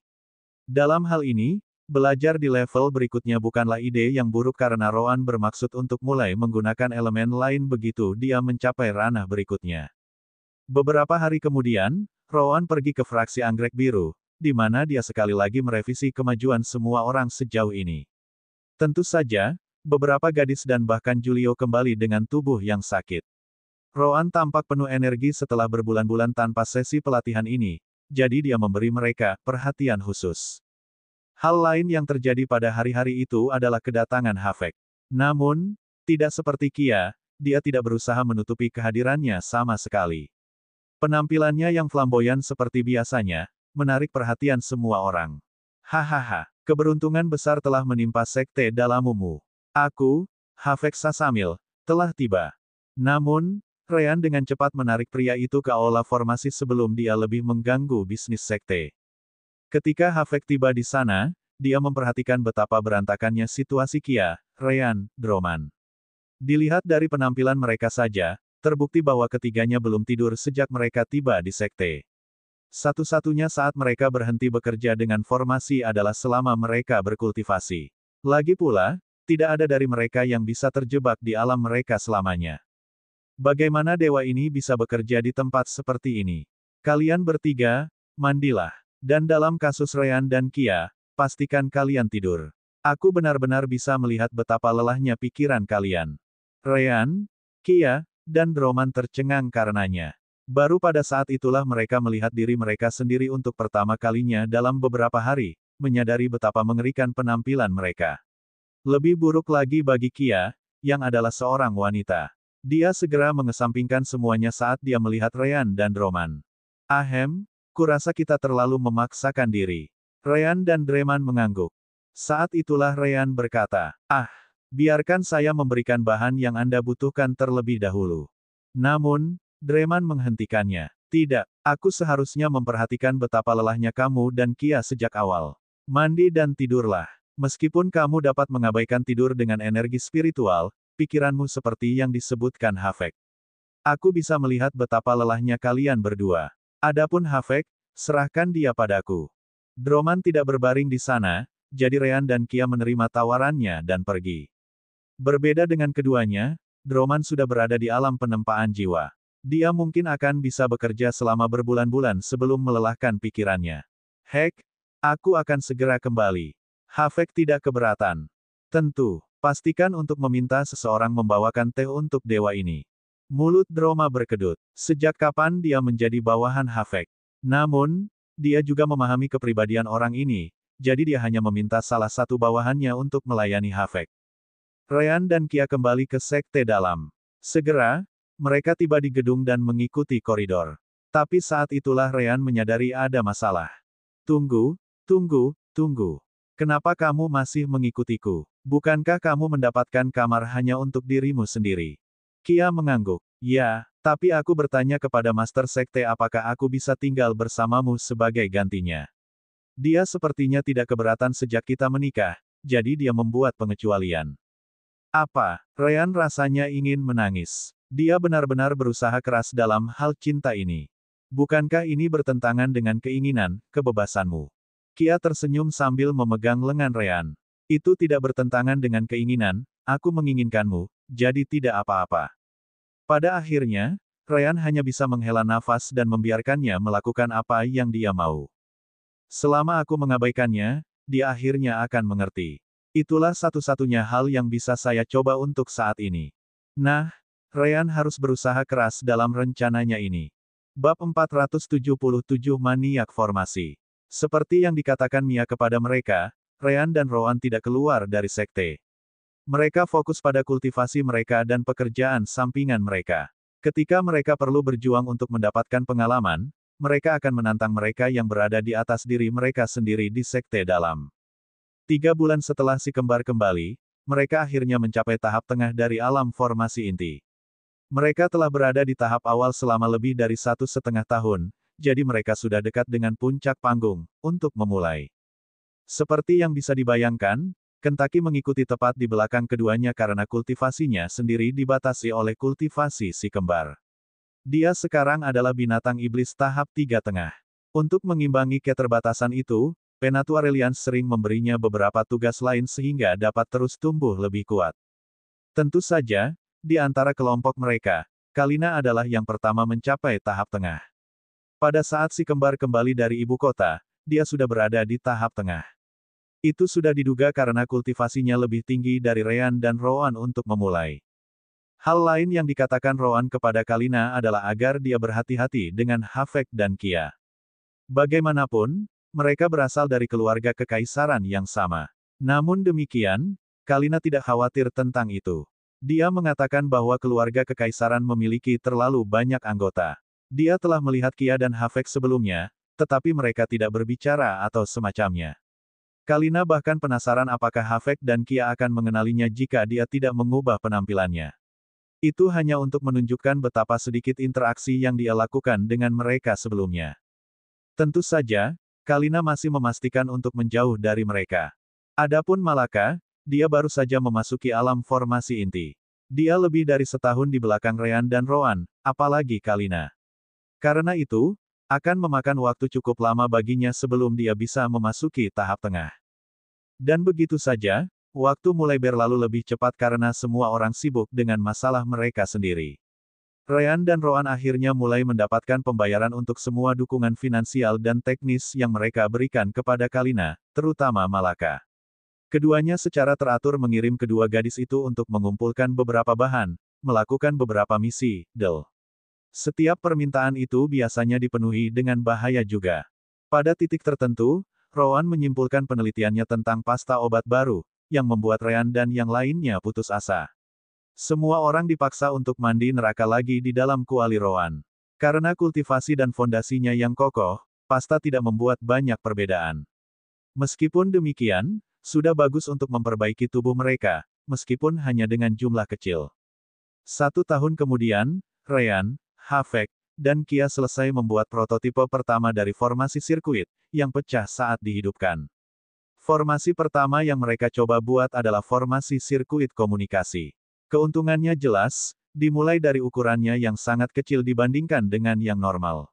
Dalam hal ini, belajar di level berikutnya bukanlah ide yang buruk karena Rowan bermaksud untuk mulai menggunakan elemen lain begitu dia mencapai ranah berikutnya. Beberapa hari kemudian, Rowan pergi ke fraksi anggrek biru, di mana dia sekali lagi merevisi kemajuan semua orang sejauh ini. Tentu saja, beberapa gadis dan bahkan Julio kembali dengan tubuh yang sakit. Rowan tampak penuh energi setelah berbulan-bulan tanpa sesi pelatihan ini, jadi dia memberi mereka perhatian khusus. Hal lain yang terjadi pada hari-hari itu adalah kedatangan Havek. Namun, tidak seperti Kia, dia tidak berusaha menutupi kehadirannya sama sekali. Penampilannya yang flamboyan seperti biasanya, menarik perhatian semua orang. Hahaha, keberuntungan besar telah menimpa sekte Dalamumu. Aku, Havek Sasamil, telah tiba. Namun, Ryan dengan cepat menarik pria itu ke aula formasi sebelum dia lebih mengganggu bisnis sekte. Ketika Havek tiba di sana, dia memperhatikan betapa berantakannya situasi Kia, Ryan, Droman. Dilihat dari penampilan mereka saja, terbukti bahwa ketiganya belum tidur sejak mereka tiba di sekte. Satu-satunya saat mereka berhenti bekerja dengan formasi adalah selama mereka berkultivasi. Lagi pula, tidak ada dari mereka yang bisa terjebak di alam mereka selamanya. Bagaimana dewa ini bisa bekerja di tempat seperti ini? Kalian bertiga, mandilah. Dan dalam kasus Ryan dan Kia, pastikan kalian tidur. Aku benar-benar bisa melihat betapa lelahnya pikiran kalian. Ryan, Kia, dan Droman tercengang karenanya. Baru pada saat itulah mereka melihat diri mereka sendiri untuk pertama kalinya dalam beberapa hari, menyadari betapa mengerikan penampilan mereka. Lebih buruk lagi bagi Kia, yang adalah seorang wanita. Dia segera mengesampingkan semuanya saat dia melihat Ryan dan Droman. Ahem, kurasa kita terlalu memaksakan diri. Ryan dan Droman mengangguk. Saat itulah Ryan berkata, biarkan saya memberikan bahan yang Anda butuhkan terlebih dahulu. Namun, Droman menghentikannya. Tidak, aku seharusnya memperhatikan betapa lelahnya kamu dan Kia sejak awal. Mandi dan tidurlah. Meskipun kamu dapat mengabaikan tidur dengan energi spiritual, pikiranmu seperti yang disebutkan Havek. Aku bisa melihat betapa lelahnya kalian berdua. Adapun Havek, serahkan dia padaku. Droman tidak berbaring di sana, jadi Ryan dan Kia menerima tawarannya dan pergi. Berbeda dengan keduanya, Droman sudah berada di alam penempaan jiwa. Dia mungkin akan bisa bekerja selama berbulan-bulan sebelum melelahkan pikirannya. Hek, aku akan segera kembali. Havek tidak keberatan. Tentu, pastikan untuk meminta seseorang membawakan teh untuk dewa ini. Mulut Droma berkedut. Sejak kapan dia menjadi bawahan Havek? Namun, dia juga memahami kepribadian orang ini, jadi dia hanya meminta salah satu bawahannya untuk melayani Havek. Ryan dan Kia kembali ke sekte dalam. Segera, Mereka tiba di gedung dan mengikuti koridor. Tapi saat itulah Ryan menyadari ada masalah. Tunggu, tunggu, tunggu. Kenapa kamu masih mengikutiku? Bukankah kamu mendapatkan kamar hanya untuk dirimu sendiri? Kia mengangguk. Ya, tapi aku bertanya kepada Master Sekte apakah aku bisa tinggal bersamamu sebagai gantinya. Dia sepertinya tidak keberatan sejak kita menikah, jadi dia membuat pengecualian. Apa? Ryan rasanya ingin menangis. Dia benar-benar berusaha keras dalam hal cinta ini. Bukankah ini bertentangan dengan keinginan, kebebasanmu? Kia tersenyum sambil memegang lengan Ryan. Itu tidak bertentangan dengan keinginan, aku menginginkanmu, jadi tidak apa-apa. Pada akhirnya, Ryan hanya bisa menghela nafas dan membiarkannya melakukan apa yang dia mau. Selama aku mengabaikannya, dia akhirnya akan mengerti. Itulah satu-satunya hal yang bisa saya coba untuk saat ini. Nah, Ryan harus berusaha keras dalam rencananya ini. Bab 477 Maniak Formasi. Seperti yang dikatakan Mia kepada mereka, Ryan dan Rowan tidak keluar dari sekte. Mereka fokus pada kultivasi mereka dan pekerjaan sampingan mereka. Ketika mereka perlu berjuang untuk mendapatkan pengalaman, mereka akan menantang mereka yang berada di atas diri mereka sendiri di sekte dalam. 3 bulan setelah si kembar kembali, mereka akhirnya mencapai tahap tengah dari alam formasi inti. Mereka telah berada di tahap awal selama lebih dari 1,5 tahun, jadi mereka sudah dekat dengan puncak panggung, untuk memulai. Seperti yang bisa dibayangkan, Kentucky mengikuti tepat di belakang keduanya karena kultivasinya sendiri dibatasi oleh kultivasi si kembar. Dia sekarang adalah binatang iblis tahap 3 tengah. Untuk mengimbangi keterbatasan itu, Penatua Reliance sering memberinya beberapa tugas lain sehingga dapat terus tumbuh lebih kuat. Tentu saja, di antara kelompok mereka, Kalina adalah yang pertama mencapai tahap tengah. Pada saat si kembar kembali dari ibu kota, dia sudah berada di tahap tengah. Itu sudah diduga karena kultivasinya lebih tinggi dari Ryan dan Rowan untuk memulai. Hal lain yang dikatakan Rowan kepada Kalina adalah agar dia berhati-hati dengan Hafek dan Kia. Bagaimanapun, mereka berasal dari keluarga kekaisaran yang sama. Namun demikian, Kalina tidak khawatir tentang itu. Dia mengatakan bahwa keluarga kekaisaran memiliki terlalu banyak anggota. Dia telah melihat Kia dan Hafek sebelumnya, tetapi mereka tidak berbicara atau semacamnya. Kalina bahkan penasaran apakah Hafek dan Kia akan mengenalinya jika dia tidak mengubah penampilannya. Itu hanya untuk menunjukkan betapa sedikit interaksi yang dia lakukan dengan mereka sebelumnya. Tentu saja, Kalina masih memastikan untuk menjauh dari mereka. Adapun Malaka, dia baru saja memasuki alam formasi inti. Dia lebih dari setahun di belakang Ryan dan Rowan, apalagi Kalina. Karena itu, akan memakan waktu cukup lama baginya sebelum dia bisa memasuki tahap tengah. Dan begitu saja, waktu mulai berlalu lebih cepat karena semua orang sibuk dengan masalah mereka sendiri. Ryan dan Rowan akhirnya mulai mendapatkan pembayaran untuk semua dukungan finansial dan teknis yang mereka berikan kepada Kalina, terutama Malaka. Keduanya secara teratur mengirim kedua gadis itu untuk mengumpulkan beberapa bahan, melakukan beberapa misi, Setiap permintaan itu biasanya dipenuhi dengan bahaya juga. Pada titik tertentu, Rowan menyimpulkan penelitiannya tentang pasta obat baru, yang membuat Ryan dan yang lainnya putus asa. Semua orang dipaksa untuk mandi neraka lagi di dalam kuali Rowan. Karena kultivasi dan fondasinya yang kokoh, pasta tidak membuat banyak perbedaan. Meskipun demikian, sudah bagus untuk memperbaiki tubuh mereka, meskipun hanya dengan jumlah kecil. 1 tahun kemudian, Ryan, Hafek, dan Kia selesai membuat prototipe pertama dari formasi sirkuit, yang pecah saat dihidupkan. Formasi pertama yang mereka coba buat adalah formasi sirkuit komunikasi. Keuntungannya jelas, dimulai dari ukurannya yang sangat kecil dibandingkan dengan yang normal.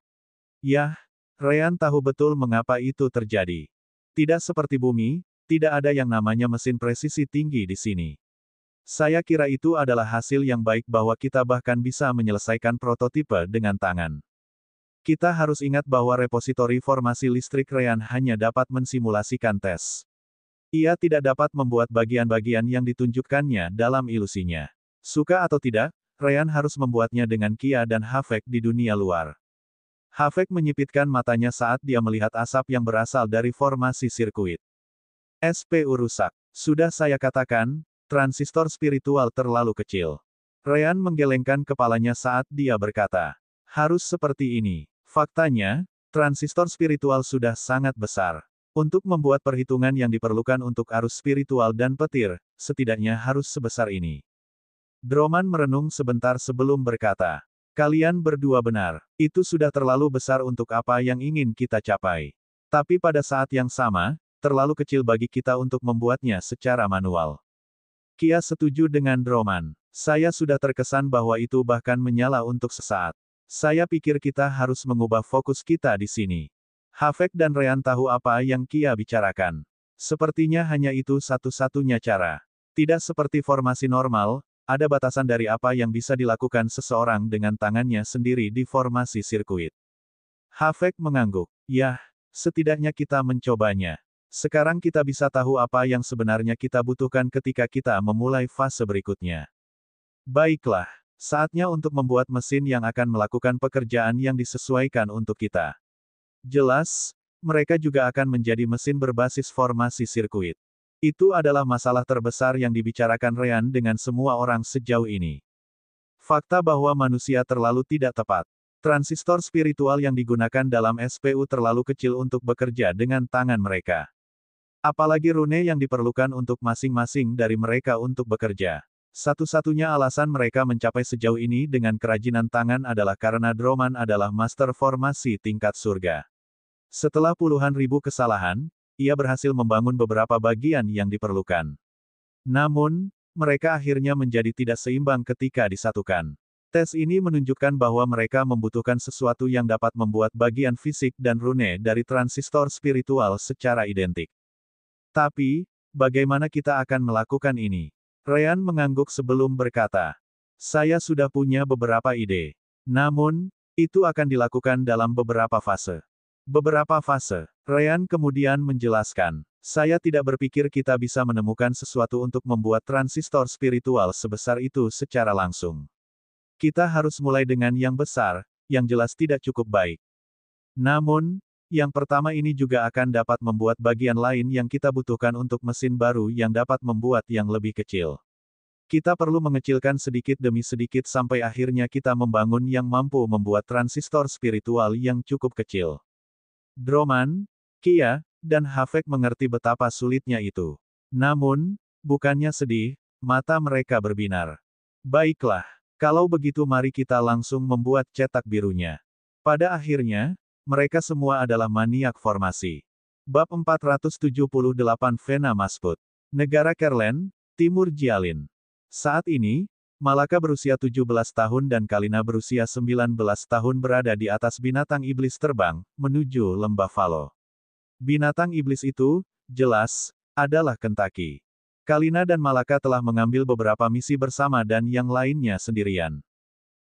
Yah, Ryan tahu betul mengapa itu terjadi. Tidak seperti bumi, tidak ada yang namanya mesin presisi tinggi di sini. Saya kira itu adalah hasil yang baik bahwa kita bahkan bisa menyelesaikan prototipe dengan tangan. Kita harus ingat bahwa repositori formasi listrik Ryan hanya dapat mensimulasikan tes. Ia tidak dapat membuat bagian-bagian yang ditunjukkannya dalam ilusinya. Suka atau tidak, Ryan harus membuatnya dengan Kia dan Hafek di dunia luar. Hafek menyipitkan matanya saat dia melihat asap yang berasal dari formasi sirkuit. SPU rusak. Sudah saya katakan, transistor spiritual terlalu kecil. Ryan menggelengkan kepalanya saat dia berkata, harus seperti ini. Faktanya, transistor spiritual sudah sangat besar. Untuk membuat perhitungan yang diperlukan untuk arus spiritual dan petir, setidaknya harus sebesar ini. Droman merenung sebentar sebelum berkata, kalian berdua benar. Itu sudah terlalu besar untuk apa yang ingin kita capai. Tapi pada saat yang sama, terlalu kecil bagi kita untuk membuatnya secara manual. Kia setuju dengan Droman. Saya sudah terkesan bahwa itu bahkan menyala untuk sesaat. Saya pikir kita harus mengubah fokus kita di sini. Havek dan Ryan tahu apa yang Kia bicarakan. Sepertinya hanya itu satu-satunya cara. Tidak seperti formasi normal, ada batasan dari apa yang bisa dilakukan seseorang dengan tangannya sendiri di formasi sirkuit. Havek mengangguk. Yah, setidaknya kita mencobanya. Sekarang kita bisa tahu apa yang sebenarnya kita butuhkan ketika kita memulai fase berikutnya. Baiklah, saatnya untuk membuat mesin yang akan melakukan pekerjaan yang disesuaikan untuk kita. Jelas, mereka juga akan menjadi mesin berbasis formasi sirkuit. Itu adalah masalah terbesar yang dibicarakan Ryan dengan semua orang sejauh ini. Fakta bahwa manusia terlalu tidak tepat. Transistor spiritual yang digunakan dalam SPU terlalu kecil untuk bekerja dengan tangan mereka. Apalagi rune yang diperlukan untuk masing-masing dari mereka untuk bekerja. Satu-satunya alasan mereka mencapai sejauh ini dengan kerajinan tangan adalah karena Droman adalah master formasi tingkat surga. Setelah puluhan ribu kesalahan, ia berhasil membangun beberapa bagian yang diperlukan. Namun, mereka akhirnya menjadi tidak seimbang ketika disatukan. Tes ini menunjukkan bahwa mereka membutuhkan sesuatu yang dapat membuat bagian fisik dan rune dari transistor spiritual secara identik. Tapi, bagaimana kita akan melakukan ini? Ryan mengangguk sebelum berkata, saya sudah punya beberapa ide. Namun, itu akan dilakukan dalam beberapa fase. Beberapa fase. Ryan kemudian menjelaskan, saya tidak berpikir kita bisa menemukan sesuatu untuk membuat transistor spiritual sebesar itu secara langsung. Kita harus mulai dengan yang besar, yang jelas tidak cukup baik. Namun, yang pertama ini juga akan dapat membuat bagian lain yang kita butuhkan untuk mesin baru yang dapat membuat yang lebih kecil. Kita perlu mengecilkan sedikit demi sedikit sampai akhirnya kita membangun yang mampu membuat transistor spiritual yang cukup kecil. Droman, Kia, dan Havek mengerti betapa sulitnya itu. Namun, bukannya sedih, mata mereka berbinar. Baiklah, kalau begitu mari kita langsung membuat cetak birunya. Pada akhirnya, mereka semua adalah maniak formasi. Bab 478 Vena Masput. Negara Kerlen, Timur Jialin. Saat ini, Malaka berusia 17 tahun dan Kalina berusia 19 tahun berada di atas binatang iblis terbang, menuju lembah Valo. Binatang iblis itu, jelas, adalah Kentucky. Kalina dan Malaka telah mengambil beberapa misi bersama dan yang lainnya sendirian.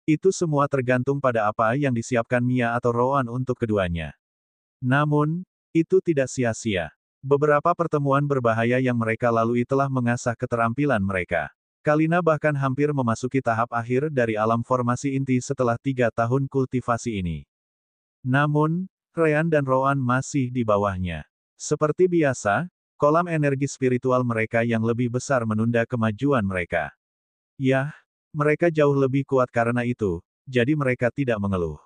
Itu semua tergantung pada apa yang disiapkan Mia atau Rowan untuk keduanya. Namun, itu tidak sia-sia. Beberapa pertemuan berbahaya yang mereka lalui telah mengasah keterampilan mereka. Kalina bahkan hampir memasuki tahap akhir dari alam formasi inti setelah 3 tahun kultivasi ini. Namun, Ryan dan Rowan masih di bawahnya. Seperti biasa, kolam energi spiritual mereka yang lebih besar menunda kemajuan mereka. Yah, mereka jauh lebih kuat karena itu, jadi mereka tidak mengeluh.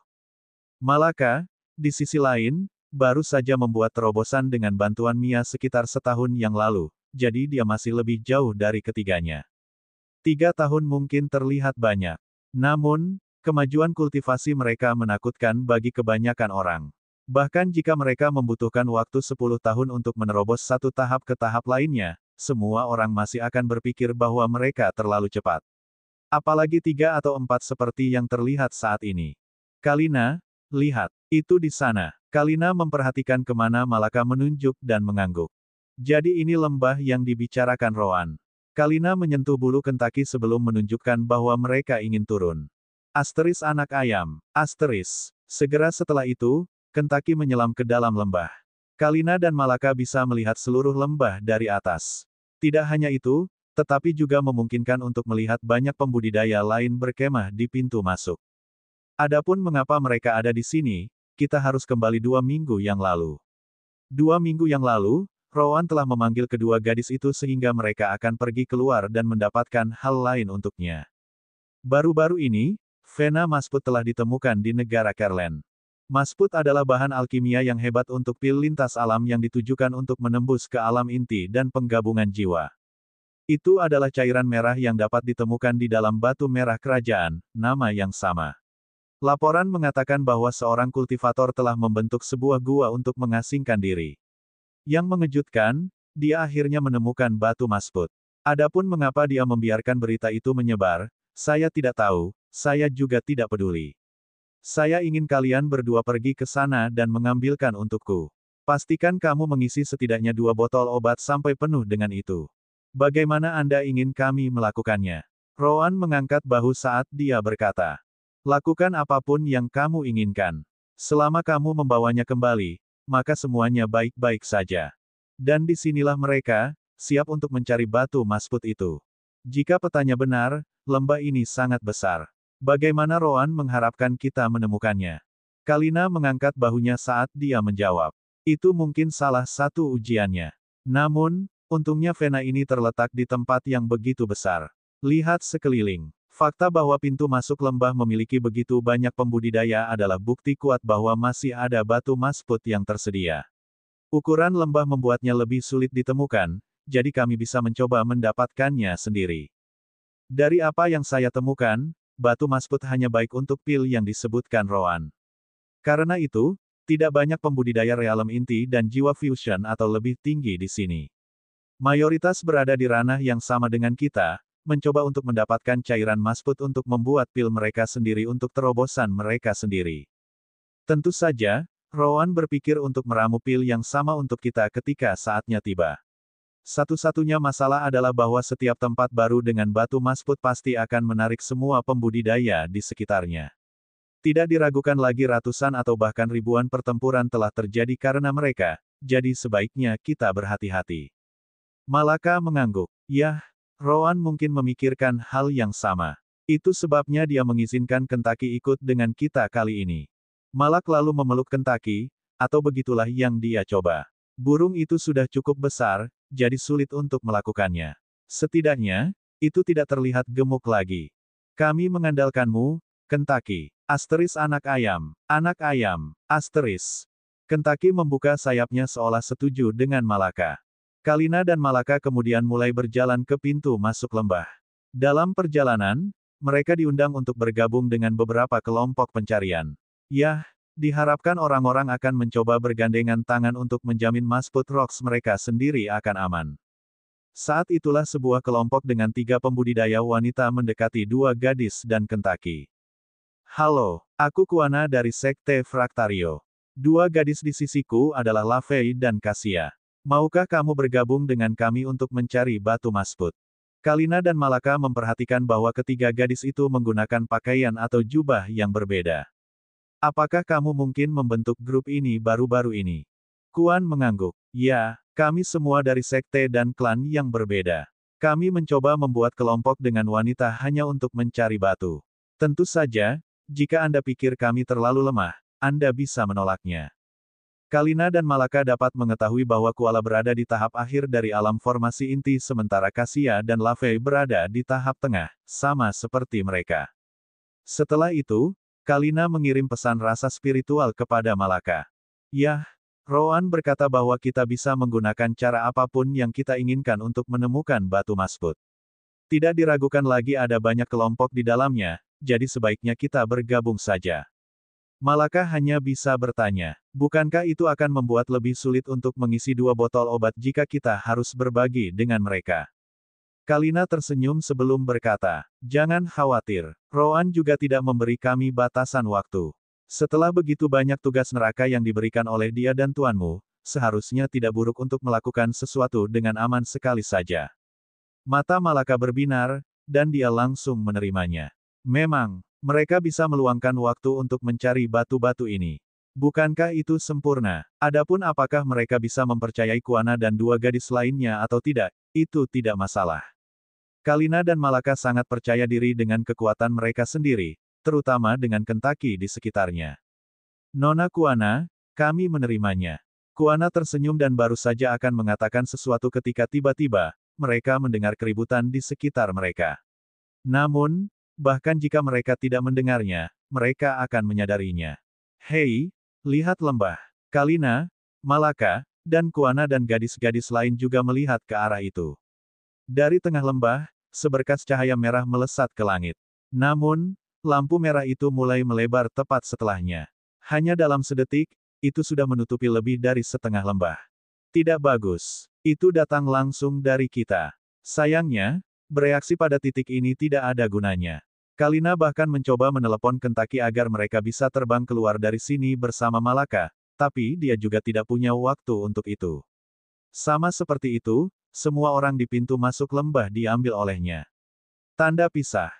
Malaka, di sisi lain, baru saja membuat terobosan dengan bantuan Mia sekitar setahun yang lalu, jadi dia masih lebih jauh dari ketiganya. 3 tahun mungkin terlihat banyak. Namun, kemajuan kultivasi mereka menakutkan bagi kebanyakan orang. Bahkan jika mereka membutuhkan waktu 10 tahun untuk menerobos satu tahap ke tahap lainnya, semua orang masih akan berpikir bahwa mereka terlalu cepat. Apalagi 3 atau 4 seperti yang terlihat saat ini. Kalina, lihat, itu di sana. Kalina memperhatikan kemana Malaka menunjuk dan mengangguk. Jadi ini lembah yang dibicarakan Rowan. Kalina menyentuh bulu Kentucky sebelum menunjukkan bahwa mereka ingin turun. Asteris anak ayam. Asteris. Segera setelah itu, Kentucky menyelam ke dalam lembah. Kalina dan Malaka bisa melihat seluruh lembah dari atas. Tidak hanya itu, tetapi juga memungkinkan untuk melihat banyak pembudidaya lain berkemah di pintu masuk. Adapun mengapa mereka ada di sini, kita harus kembali 2 minggu yang lalu. 2 minggu yang lalu, Rowan telah memanggil kedua gadis itu sehingga mereka akan pergi keluar dan mendapatkan hal lain untuknya. Baru-baru ini, Vena Masput telah ditemukan di negara Kerlen. Masput adalah bahan alkimia yang hebat untuk pil lintas alam yang ditujukan untuk menembus ke alam inti dan penggabungan jiwa. Itu adalah cairan merah yang dapat ditemukan di dalam batu merah kerajaan, nama yang sama. Laporan mengatakan bahwa seorang kultivator telah membentuk sebuah gua untuk mengasingkan diri. Yang mengejutkan, dia akhirnya menemukan batu Masput. Adapun mengapa dia membiarkan berita itu menyebar, saya tidak tahu, saya juga tidak peduli. Saya ingin kalian berdua pergi ke sana dan mengambilkan untukku. Pastikan kamu mengisi setidaknya 2 botol obat sampai penuh dengan itu. Bagaimana Anda ingin kami melakukannya? Rowan mengangkat bahu saat dia berkata. Lakukan apapun yang kamu inginkan. Selama kamu membawanya kembali, maka semuanya baik-baik saja. Dan disinilah mereka, siap untuk mencari batu Masput itu. Jika petanya benar, lembah ini sangat besar. Bagaimana Rowan mengharapkan kita menemukannya? Kalina mengangkat bahunya saat dia menjawab. Itu mungkin salah satu ujiannya. Namun, untungnya Vena ini terletak di tempat yang begitu besar. Lihat sekeliling. Fakta bahwa pintu masuk lembah memiliki begitu banyak pembudidaya adalah bukti kuat bahwa masih ada batu Masput yang tersedia. Ukuran lembah membuatnya lebih sulit ditemukan, jadi kami bisa mencoba mendapatkannya sendiri. Dari apa yang saya temukan, batu Masput hanya baik untuk pil yang disebutkan Rowan. Karena itu, tidak banyak pembudidaya realem inti dan jiwa fusion atau lebih tinggi di sini. Mayoritas berada di ranah yang sama dengan kita, mencoba untuk mendapatkan cairan Masput untuk membuat pil mereka sendiri untuk terobosan mereka sendiri. Tentu saja, Rowan berpikir untuk meramu pil yang sama untuk kita ketika saatnya tiba. Satu-satunya masalah adalah bahwa setiap tempat baru dengan batu Masput pasti akan menarik semua pembudidaya di sekitarnya. Tidak diragukan lagi ratusan atau bahkan ribuan pertempuran telah terjadi karena mereka, jadi sebaiknya kita berhati-hati. Malaka mengangguk. Yah, Rowan mungkin memikirkan hal yang sama. Itu sebabnya dia mengizinkan Kentaki ikut dengan kita kali ini. Malak lalu memeluk Kentaki, atau begitulah yang dia coba. Burung itu sudah cukup besar, jadi sulit untuk melakukannya. Setidaknya, itu tidak terlihat gemuk lagi. Kami mengandalkanmu, Kentaki. Asteris anak ayam, asteris. Kentaki membuka sayapnya seolah setuju dengan Malaka. Kalina dan Malaka kemudian mulai berjalan ke pintu masuk lembah. Dalam perjalanan, mereka diundang untuk bergabung dengan beberapa kelompok pencarian. Yah, diharapkan orang-orang akan mencoba bergandengan tangan untuk menjamin Masput Rocks mereka sendiri akan aman. Saat itulah sebuah kelompok dengan 3 pembudidaya wanita mendekati 2 gadis dan Kentaki. Halo, aku Kuana dari Sekte Fractario. 2 gadis di sisiku adalah Lavey dan Cassia. Maukah kamu bergabung dengan kami untuk mencari batu Masput? Kalina dan Malaka memperhatikan bahwa ketiga gadis itu menggunakan pakaian atau jubah yang berbeda. Apakah kamu mungkin membentuk grup ini baru-baru ini? Kuan mengangguk. Ya, kami semua dari sekte dan klan yang berbeda. Kami mencoba membuat kelompok dengan wanita hanya untuk mencari batu. Tentu saja, jika Anda pikir kami terlalu lemah, Anda bisa menolaknya. Kalina dan Malaka dapat mengetahui bahwa Kuala berada di tahap akhir dari alam formasi inti sementara Cassia dan Lavey berada di tahap tengah, sama seperti mereka. Setelah itu, Kalina mengirim pesan rasa spiritual kepada Malaka. Yah, Rowan berkata bahwa kita bisa menggunakan cara apapun yang kita inginkan untuk menemukan batu Masput. Tidak diragukan lagi ada banyak kelompok di dalamnya, jadi sebaiknya kita bergabung saja. Malaka hanya bisa bertanya, bukankah itu akan membuat lebih sulit untuk mengisi 2 botol obat jika kita harus berbagi dengan mereka? Kalina tersenyum sebelum berkata, jangan khawatir, Rowan juga tidak memberi kami batasan waktu. Setelah begitu banyak tugas neraka yang diberikan oleh dia dan tuanmu, seharusnya tidak buruk untuk melakukan sesuatu dengan aman sekali saja. Mata Malaka berbinar, dan dia langsung menerimanya. Memang, mereka bisa meluangkan waktu untuk mencari batu-batu ini. Bukankah itu sempurna? Adapun apakah mereka bisa mempercayai Kuana dan 2 gadis lainnya atau tidak, itu tidak masalah. Kalina dan Malaka sangat percaya diri dengan kekuatan mereka sendiri, terutama dengan Kentaki di sekitarnya. Nona Kuana, kami menerimanya. Kuana tersenyum dan baru saja akan mengatakan sesuatu ketika tiba-tiba, mereka mendengar keributan di sekitar mereka. Namun, Bahkan jika mereka tidak mendengarnya, mereka akan menyadarinya. Hei, lihat lembah. Kalina, Malaka, dan Kuana dan gadis-gadis lain juga melihat ke arah itu. Dari tengah lembah, seberkas cahaya merah melesat ke langit. Namun, lampu merah itu mulai melebar tepat setelahnya. Hanya dalam sedetik, itu sudah menutupi lebih dari setengah lembah. Tidak bagus. Itu datang langsung dari kita. Sayangnya, bereaksi pada titik ini tidak ada gunanya. Kalina bahkan mencoba menelepon Kentaki agar mereka bisa terbang keluar dari sini bersama Malaka, tapi dia juga tidak punya waktu untuk itu. Sama seperti itu, semua orang di pintu masuk lembah diambil olehnya. Tanda pisah.